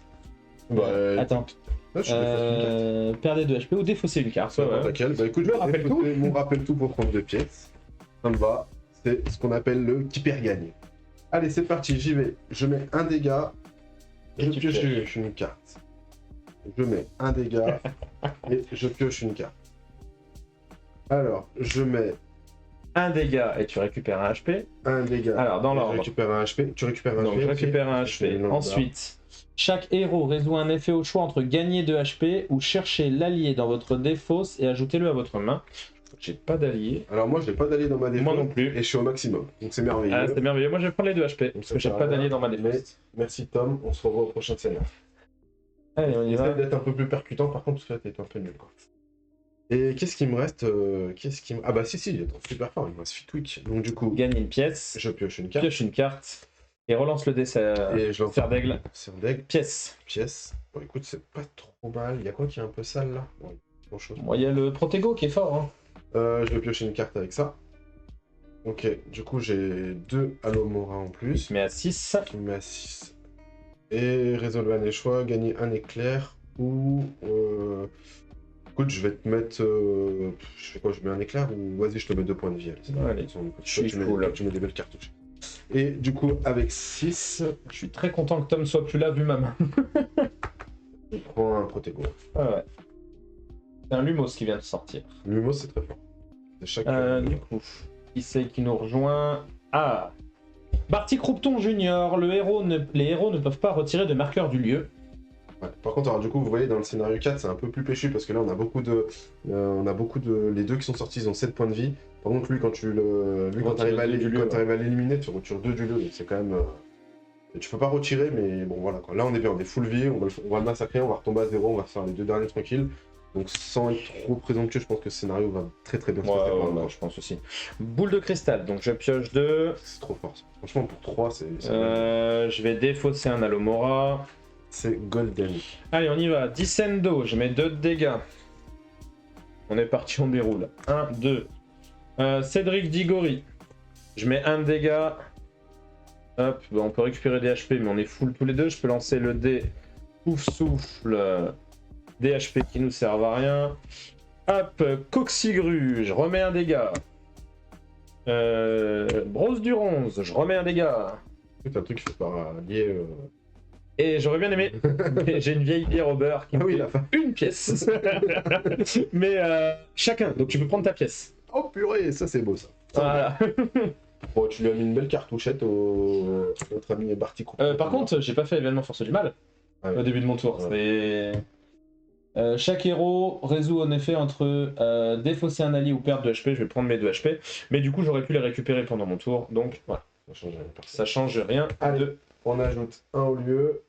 A: Bah,
B: Attends.
A: je défausse une carte.
B: Perdez 2 HP ou défausser une carte. Ouais, ouais.
A: Laquelle Bah écoute,
B: Le
A: je vais
B: rappel tout.
A: défausser mon rappel tout pour prendre 2 pièces. Ça me va. C'est ce qu'on appelle le qui perd gagne. Allez, c'est parti, j'y vais. Je mets un dégât.
B: Et
A: Je
B: tu
A: pioche une carte. Je mets un dégât et je pioche une carte. Alors, je mets
B: Un dégât et tu récupères un HP.
A: un dégât.
B: Alors, dans
A: Je
B: l'ordre.
A: récupère un HP. Tu récupères un
B: Donc,
A: HP.
B: je récupère un
A: Je fais
B: HP.
A: lambda.
B: Ensuite, chaque héros résout un effet au choix entre gagner 2 HP ou chercher l'allié dans votre défausse et ajoutez-le à votre main. J'ai pas d'allié.
A: Alors, moi, je n'ai pas d'allié dans ma défense.
B: Moi non plus.
A: Et je suis au maximum. Donc, c'est merveilleux.
B: Ah, c'est merveilleux. Moi, je vais prendre les 2 HP parce que j'ai pas d'allié dans ma défense.
A: Merci, Tom. On se revoit au prochain scénario.
B: Allez, on y va.
A: Essaye d'être un peu plus percutant, par contre, parce que là, t'es un peu nul, quoi. Et qu'est-ce qui me reste Ah bah si, attends, super fort, il me reste Fitwick. Donc du coup,
B: Gagne une pièce.
A: je pioche une carte.
B: Pioche une carte. Et relance le dé,
A: Et je lance
B: Fer d'aigle.
A: Fer d'aigle,
B: Pièce.
A: pièce. Bon écoute, c'est pas trop mal. Il y a quoi qui est un peu sale là? Bon, grand chose.
B: Bon, il y a le Protego qui est fort. Hein.
A: Je vais piocher une carte avec ça. Ok, du coup j'ai 2 Alomora en plus.
B: Mais à 6.
A: Qui me met à 6. Et résolver un choix, gagner un éclair ou... Écoute, je vais te mettre... Je fais quoi? Je mets un éclair ou... Vas-y, je te mets 2 points de vie.
B: Allez,
A: je
B: suis
A: tu,
B: cool.
A: tu mets des belles cartouches. Et du coup, avec 6,
B: Je suis très content que Tom soit plus là vu ma main.
A: je prends un Protego.
B: Ah ouais. C'est un Lumos qui vient de sortir.
A: Lumos, c'est très fort. C'est chaque...
B: Du coup, qui c'est qui nous rejoint? Ah, Barty Croupton Junior, les héros ne peuvent pas retirer de marqueur du lieu.
A: Ouais. Par contre, alors, du coup, vous voyez, dans le scénario 4, c'est un peu plus péchu parce que là, on a beaucoup de... Les deux qui sont sortis, ils ont 7 points de vie. Par contre, lui, quand tu arrives à l'éliminer, tu retires 2 du lieu. Donc c'est quand même... Tu peux pas retirer, mais bon, voilà, quoi. Là, on est bien, on est full vie, on va le massacrer, on va retomber à 0, on va faire les 2 derniers tranquilles. Donc sans être trop présomptueux, je pense que ce scénario va très très bien se passer.
B: Ouais, je pense aussi. Boule de cristal, donc je pioche 2.
A: C'est trop fort. Ça. Franchement, pour 3, c'est...
B: Je vais défausser un Alomora.
A: C'est golden.
B: Allez, on y va. Dissendo, je mets 2 de dégâts. On est parti, on déroule. 1, 2. Cédric Diggory. Je mets 1 de dégâts. Hop, bah on peut récupérer des HP, mais on est full tous les deux. Je peux lancer le dé. Pouf souffle. Des HP qui nous servent à rien. Hop, Coxigru, je remets un dégât. Brosse du Ronze, je remets un dégât.
A: C'est un truc qui fait par lié...
B: Et j'aurais bien aimé. J'ai une vieille bière au beurre qui me fait
A: la fin.
B: une pièce. Mais chacun, donc tu peux prendre ta pièce.
A: Oh purée, ça c'est beau ça.
B: Voilà.
A: Bon, tu lui as mis une belle cartouchette au notre ami Barty Croupton.
B: Par contre, j'ai pas fait événement force du mal au début de mon tour.
A: Ouais.
B: Chaque héros résout en effet entre défausser un allié ou perdre 2 HP. Je vais prendre mes 2 HP. Mais du coup, j'aurais pu les récupérer pendant mon tour. Donc voilà. Ça change rien.
A: Allez, on ajoute 1 au lieu.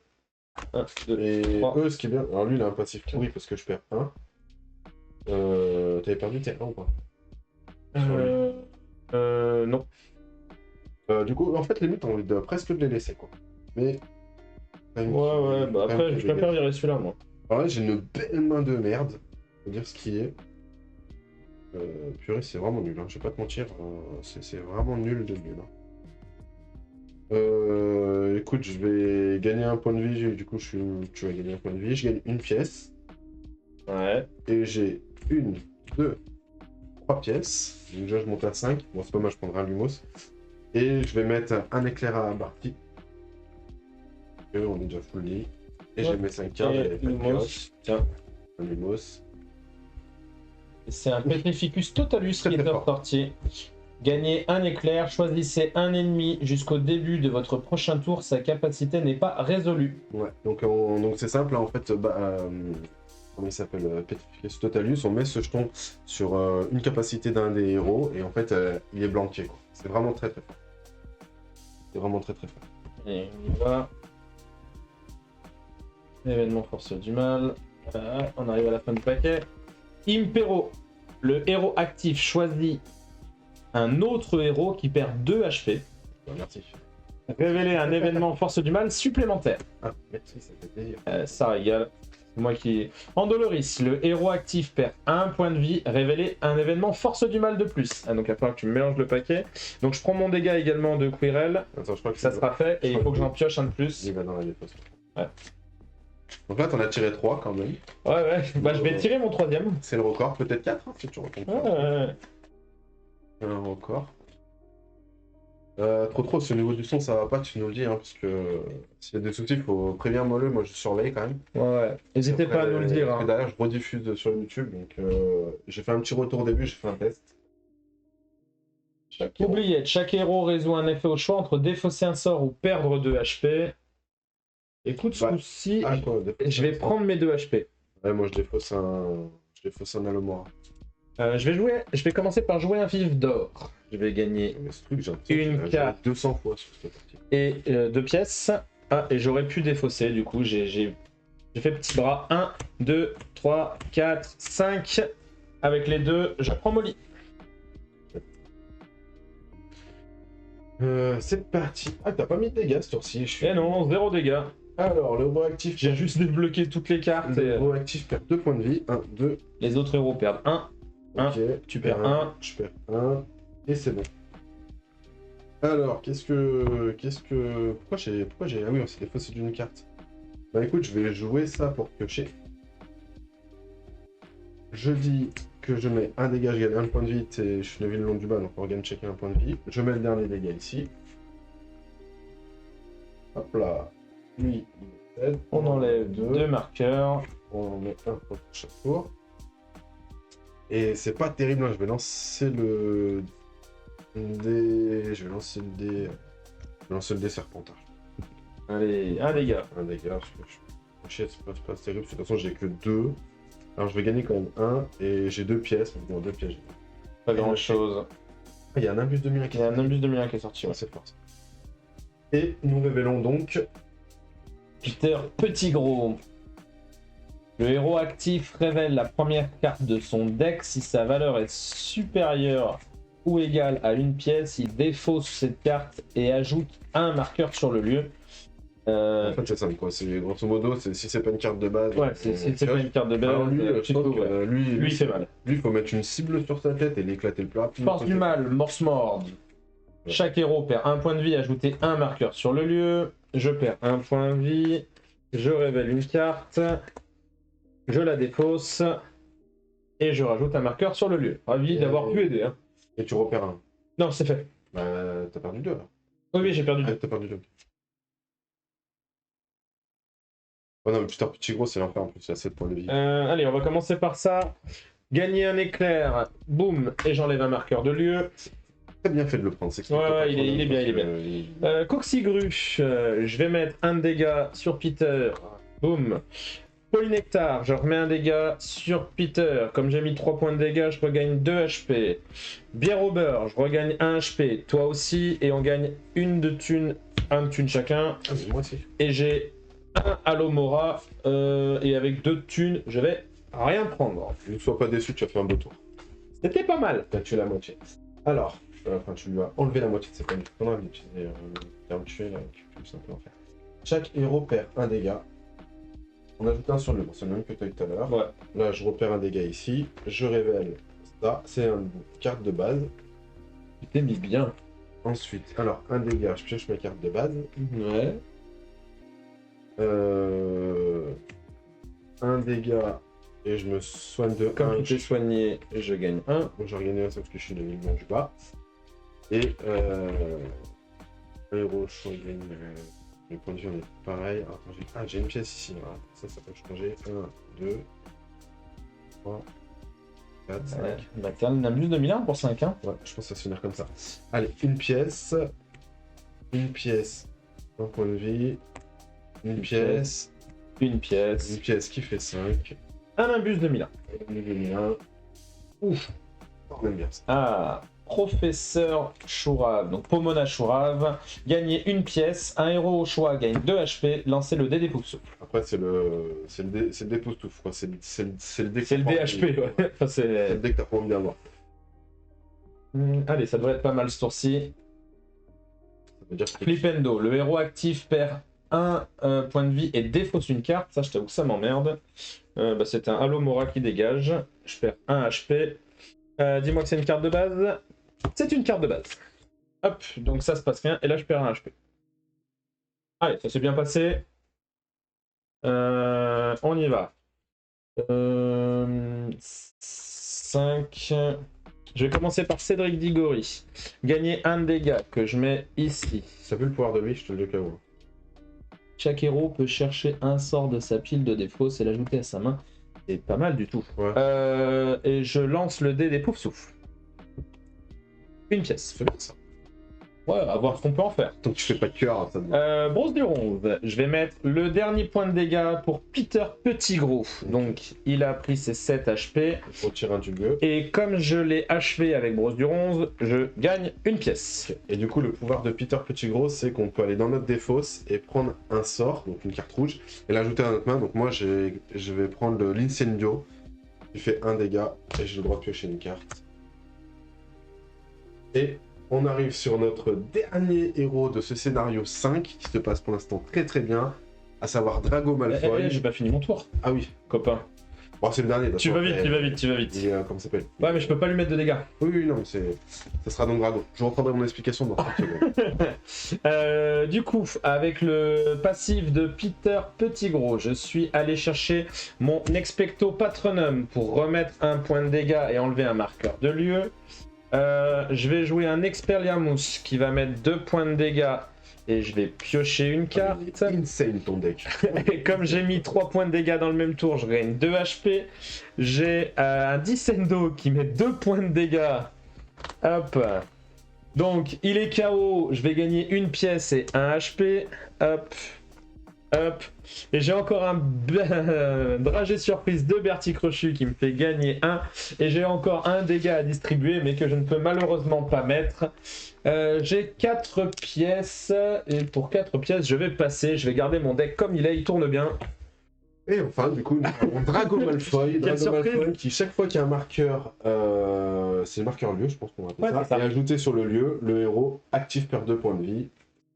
B: 1, 2,
A: Et
B: 3.
A: eux, ce qui est bien. Alors lui, il a un passif pourri parce que je perds 1. T'avais perdu tes 1 ou pas?
B: Non.
A: Du coup, en fait, limite, t'as envie de presque de les laisser, quoi. Mais...
B: Ouais, bah après, je préfère virer celui-là, moi.
A: Alors là, j'ai une belle main de merde. Faut dire ce qui est. Purée, c'est vraiment nul, hein. Je vais pas te mentir. C'est vraiment nul de nul. Hein. Écoute, je vais gagner un point de vie. Du coup, tu vas gagner un point de vie. Je gagne une pièce.
B: Ouais.
A: Et j'ai 1, 2, 3 pièces. Donc déjà, je monte à 5. Bon, c'est pas mal, je prendrai un Lumos. Et je vais mettre un éclair à Barty. Et on est déjà full lit. Et j'ai mes 5 cartes.
B: Et Lumos. Tiens.
A: Un Lumos.
B: C'est un Petrificus Totalus qui est
A: très fort.
B: sorti. Gagnez un éclair, choisissez un ennemi jusqu'au début de votre prochain tour, sa capacité n'est pas résolue.
A: Ouais, donc c'est simple, hein, en fait, comment il s'appelle, Petrificus Totalius, on met ce jeton sur une capacité d'un des héros, et en fait, il est blanqué, quoi. C'est vraiment très très fort. C'est vraiment très très fort.
B: Et on y va. Événement force du mal. On arrive à la fin du paquet. Impero. Le héros actif choisit un autre héros qui perd 2 HP.
A: Merci.
B: Révéler un événement force du mal supplémentaire.
A: Ah, merci, ça fait plaisir.
B: Ça régale. C'est moi qui... Andoloris, le héros actif perd 1 point de vie. Révéler un événement force du mal de plus. Donc il va falloir que tu mélanges le paquet. Donc je prends mon dégât également de Quirrell.
A: Attends, je crois que
B: Ça sera fait et il faut que j'en pioche un de plus.
A: Il va dans la défausse.
B: Ouais.
A: Donc là, t'en as tiré 3 quand même.
B: Ouais. Bah je vais tirer mon 3ème.
A: C'est le record, peut-être 4 si tu retombes.
B: Ouais.
A: Un record. Trop, si au niveau du son ça va pas, tu nous le dis, hein, parce que s'il y a des soucis, il faut prévenir-moi le, moi je surveille quand même.
B: Ouais. N'hésitez pas à nous le dire.
A: Après, derrière, je rediffuse sur YouTube, donc j'ai fait un petit retour au début, j'ai fait un test.
B: Oubliez, chaque héros résout un effet au choix entre défausser un sort ou perdre 2 HP. Écoute, ce coup-ci, je vais prendre mes 2 HP.
A: Ouais, moi je défausse un Alomora.
B: Je vais commencer par jouer un vif d'or. Je vais gagner
A: Mais ce truc,
B: une carte
A: 200 fois sur cette partie.
B: et 2 pièces. Ah, et j'aurais pu défausser, du coup, j'ai fait petit bras. 1, 2, 3, 4, 5. Avec les 2, je prends Molly.
A: C'est parti. Ah, t'as pas mis de dégâts ce tour-ci.
B: Eh non, 0 dégâts.
A: Alors, le héros actif.
B: J'ai juste débloqué toutes les cartes.
A: Le héros actif perd 2 points de vie. 1, 2.
B: Les autres héros perdent 1.
A: Ok,
B: tu perds 1.
A: Je perds 1. Et c'est bon. Alors, pourquoi j'ai... Ah oui, on s'est défaussé d'une carte. Bah écoute, je vais jouer ça pour piocher. Je dis que je mets un dégât, je gagne un point de vie, et je suis levé le long du bas, donc on gagne chacun un point de vie. Je mets le dernier dégât ici. Hop là. Lui, il est dead.
B: On enlève 2 marqueurs.
A: On en met un pour chaque tour. Et c'est pas terrible, hein. Je vais lancer le dé. Je vais lancer le dé serpentard.
B: Allez, un dégât.
A: Un dégât, c'est pas terrible, de toute façon j'ai que 2. Alors je vais gagner quand même 1 et j'ai 2 pièces. Bon, 2 pièces.
B: Pas grand chose.
A: Ah, il y a un imbus de mien qui
B: Il y a un imbus de mien qui est sorti.
A: c'est fort. Et nous révélons donc
B: Peter Petit Gros. Le héros actif révèle la première carte de son deck. Si sa valeur est supérieure ou égale à une pièce, il défausse cette carte et ajoute un marqueur sur le lieu.
A: En fait, c'est simple, quoi. C'est, grosso modo, si c'est pas une carte de base.
B: Ouais, c'est pas une carte de base.
A: Alors lui, je trouve que
B: lui, il fait mal.
A: Lui, il faut mettre une cible sur sa tête et l'éclater le plat.
B: Force du mal, morse morde. Ouais. Chaque héros perd un point de vie, ajoutez un marqueur sur le lieu. Je perds un point de vie. Je révèle une carte. Je la défausse. Et je rajoute un marqueur sur le lieu. Ravi d'avoir pu aider. Hein.
A: Et tu repères un.
B: Non, c'est fait.
A: Bah, t'as perdu 2 là.
B: Oui, j'ai perdu 2.
A: Ah, t'as perdu 2. Oh non, mais putain, Petit Gros, c'est l'enfer en plus, il a 7 points de vie.
B: Allez, on va commencer par ça. Gagner un éclair, boum, et j'enlève un marqueur de lieu.
A: Très bien fait de le prendre, c'est
B: ouais, il est bien. Coxigru, je vais mettre un dégât sur Peter, boum. Polynectar, je remets un dégât sur Peter. Comme j'ai mis 3 points de dégâts, je regagne 2 HP. Bière au beurre, je regagne 1 HP. Toi aussi, et on gagne un de thune chacun.
A: Ah, moi aussi.
B: Et j'ai un Alomora, et avec 2 thunes, je vais rien prendre.
A: Ne sois pas déçu, tu as fait un beau tour.
B: C'était pas mal.
A: Tu as tué la moitié. Alors, tu lui as enlevé la moitié de ses points de vie. On a utilisé terme tuer, là, tu peux simplement faire. Chaque héros perd un dégât. On ajoute un sur le c'est le même que tu as eu tout à l'heure.
B: Ouais.
A: Là, je repère un dégât ici. Je révèle ça. C'est une carte de base.
B: Tu t'es mis bien.
A: Ensuite, alors, un dégât. Je pioche ma carte de base.
B: Ouais.
A: Un dégât. Et je me soigne de 1.
B: Comme tu t'es soigné, je gagne 1.
A: Donc, je regagne un parce que je suis de niveau du bas. Et un héros chaud, il gagne. Les points de vue, on est pareil. Alors, j'ai une pièce ici. Voilà. Ça peut changer. 1, 2, 3, 4, 5.
B: Bah, t'as un abus de 1001 pour 5. Hein.
A: Ouais, je pense que ça va se finir comme ça. Allez, une pièce. Une pièce. Un point de vie. Une pièce.
B: Une pièce.
A: Une pièce qui fait 5.
B: Un imbus 2001.
A: 2001. Ouf, on aime bien ça.
B: Ah, professeur Chourave, donc Pomona Chourave, gagnez une pièce, un héros au choix gagne 2 HP, lancez le dé des poufs souffles.
A: Après, c'est le dépoustouf, quoi. C'est le dé.
B: C'est le DHP, ouais. Enfin,
A: C'est le dé que t'as pas envie d'avoir.
B: Allez, ça devrait être pas mal ce tour-ci.
A: Ça veut dire que
B: Flipendo, le héros actif perd un point de vie et défausse une carte. Ça, je t'avoue que ça m'emmerde. C'est un Halo Mora qui dégage. Je perds 1 HP. Dis-moi que c'est une carte de base. C'est une carte de base. Hop, donc ça se passe bien. Et là, je perds 1 HP. Allez, ça s'est bien passé. On y va. 5. Je vais commencer par Cédric Diggory. Gagner un dégât que je mets ici.
A: ça fait le pouvoir de vie, je te le dis au cas où.
B: Chaque héros peut chercher un sort de sa pile de défausse et l'ajouter à sa main. C'est pas mal du tout.
A: Ouais.
B: Et je lance le dé des poufs souffles. Une pièce.
A: C'est bien ça.
B: Ouais, à voir ce qu'on peut en faire.
A: Donc tu fais pas de cœur, ça te va.
B: Brosse du Ronze. Je vais mettre le dernier point de dégâts pour Peter Petitgros. Donc il a pris ses 7 HP.
A: Faut tirer un du gueux.
B: Et comme je l'ai achevé avec Brosse du Ronze, je gagne une pièce.
A: Ok. Et du coup, le pouvoir de Peter Petitgros, c'est qu'on peut aller dans notre défausse et prendre un sort, donc une carte rouge, et l'ajouter à notre main. Donc moi, je vais prendre l'Incendio, qui fait 1 dégât, et j'ai le droit de piocher une carte. Et on arrive sur notre dernier héros de ce scénario 5, qui se passe pour l'instant très très bien, à savoir Drago Malfoy.
B: J'ai pas fini mon tour,
A: Ah oui,
B: copain.
A: bon, c'est le dernier.
B: Tu vas vite, tu vas vite, tu vas vite.
A: Comment ça s'appelle?
B: Ouais, mais je peux pas lui mettre de dégâts.
A: Oui, oui, non, mais ça sera donc Drago. Je reprendrai mon explication dans 30 secondes.
B: Du coup, avec le passif de Peter Petitgros, je suis allé chercher mon Expecto Patronum pour remettre un point de dégâts et enlever un marqueur de lieu. Je vais jouer un Expelliarmus qui va mettre 2 points de dégâts et je vais piocher une carte.
A: Insane ton deck.
B: Et comme j'ai mis 3 points de dégâts dans le même tour, je gagne 2 HP. J'ai un Dissendo qui met 2 points de dégâts. Hop. Donc il est KO, je vais gagner une pièce et 1 HP. Hop. Hop. Et j'ai encore un dragé surprise de Bertie Crochu qui me fait gagner 1. Et j'ai encore un dégât à distribuer, mais que je ne peux malheureusement pas mettre. J'ai 4 pièces. Et pour 4 pièces, je vais passer. Je vais garder mon deck comme il est. Il tourne bien.
A: Et enfin, du coup, nous avons Drago Malfoy.
B: Quelle
A: Drago
B: surprise.
A: Malfoy qui, chaque fois qu'il y a un marqueur, c'est le marqueur lieu, je pense qu'on va appeler
B: Ouais, c'est
A: ça.
B: ça.
A: Et ajouté sur le lieu, le héros actif perd 2 points de vie.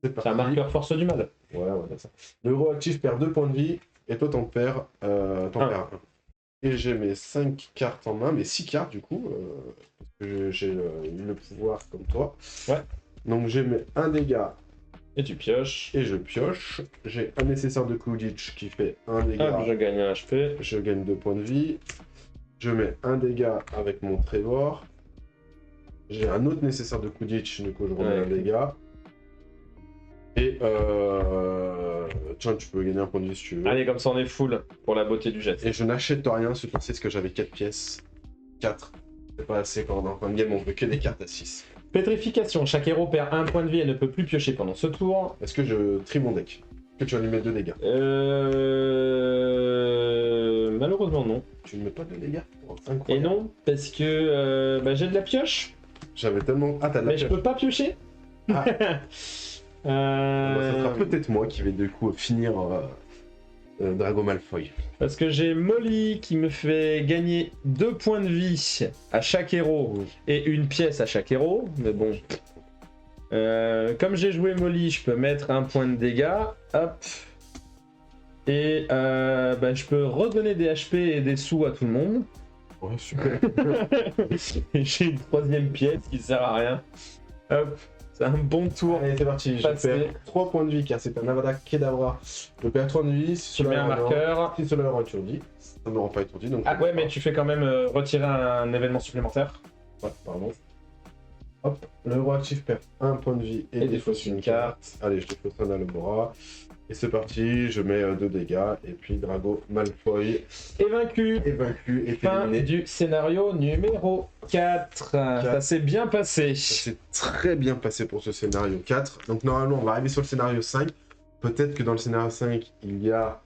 A: C'est
B: C'est un marqueur force du mal.
A: Ouais, c'est ça. Le héros actif perd 2 points de vie, et toi t'en perds, un. Et j'ai mes 5 cartes en main, mes 6 cartes du coup, parce que j'ai le pouvoir comme toi.
B: Ouais.
A: Donc j'ai mes 1 dégât,
B: Et tu pioches.
A: et je pioche. J'ai un nécessaire de Quidditch qui fait 1 dégât.
B: Hop, je gagne un HP.
A: Je gagne 2 points de vie. Je mets 1 dégât avec mon Trevor. J'ai un autre nécessaire de Quidditch, du coup je remets
B: Ouais.
A: 1 dégât. Et tiens, tu peux gagner un point de vie si tu veux.
B: Allez, comme ça on est full pour la beauté du geste.
A: Et je n'achète rien ce tour-ci parce que j'avais 4 pièces. 4. C'est pas assez quand dans un game on veut que des cartes à 6.
B: Pétrification. Chaque héros perd 1 point de vie et ne peut plus piocher pendant ce tour.
A: Est-ce que je trie mon deck? Que tu vas lui mettre 2 dégâts?
B: Malheureusement non.
A: Tu ne mets pas de dégâts? Oh,
B: Et
A: incroyable.
B: non, parce que j'ai de la pioche,
A: J'avais tellement. Ah, t'as de la
B: mais je
A: pioche.
B: peux pas piocher.
A: Ah. Bah, ça sera
B: Euh,
A: peut-être moi qui vais du coup finir Drago Malfoy.
B: Parce que j'ai Molly qui me fait gagner 2 points de vie à chaque héros et une pièce à chaque héros. Mais bon. Comme j'ai joué Molly, je peux mettre un point de dégâts. Hop. Et je peux redonner des HP et des sous à tout le monde.
A: Ouais, super.
B: Et j'ai une 3ème pièce qui sert à rien. Hop. C'est un bon tour.
A: Allez, c'est parti. Je
B: Passé.
A: perds 3 points de vie car c'est un Avada Kedavra. Je perds 3 de vie. Si
B: Tu mets
A: cela
B: un
A: est
B: marqueur.
A: Si cela est étourdi, ça ne me rend pas étourdi. Donc
B: Ah ouais, mais tu fais quand même retirer un événement supplémentaire.
A: Ouais, pardon. Hop, le héros actif perd 1 point de vie et,
B: Et défausse une carte.
A: Allez, je défausse un Alomora. Et c'est parti, je mets 2 dégâts. Et puis Drago Malfoy
B: Et vaincu.
A: est vaincu et
B: Fin
A: éliminé.
B: du scénario numéro 4. Ça s'est bien passé.
A: Ça s'est très bien passé pour ce scénario 4. Donc normalement, on va arriver sur le scénario 5. Peut-être que dans le scénario 5, il y a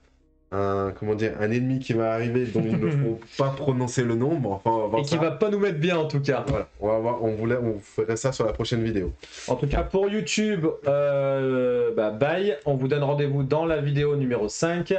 A: comment dire, un ennemi qui va arriver dont ils ne feront pas prononcer le nom. Bon, enfin, on va voir
B: Et qui
A: ça.
B: va pas nous mettre bien en tout cas.
A: Voilà, on va voir, on ferait ça sur la prochaine vidéo.
B: En tout cas, pour YouTube, bye. On vous donne rendez-vous dans la vidéo numéro 5.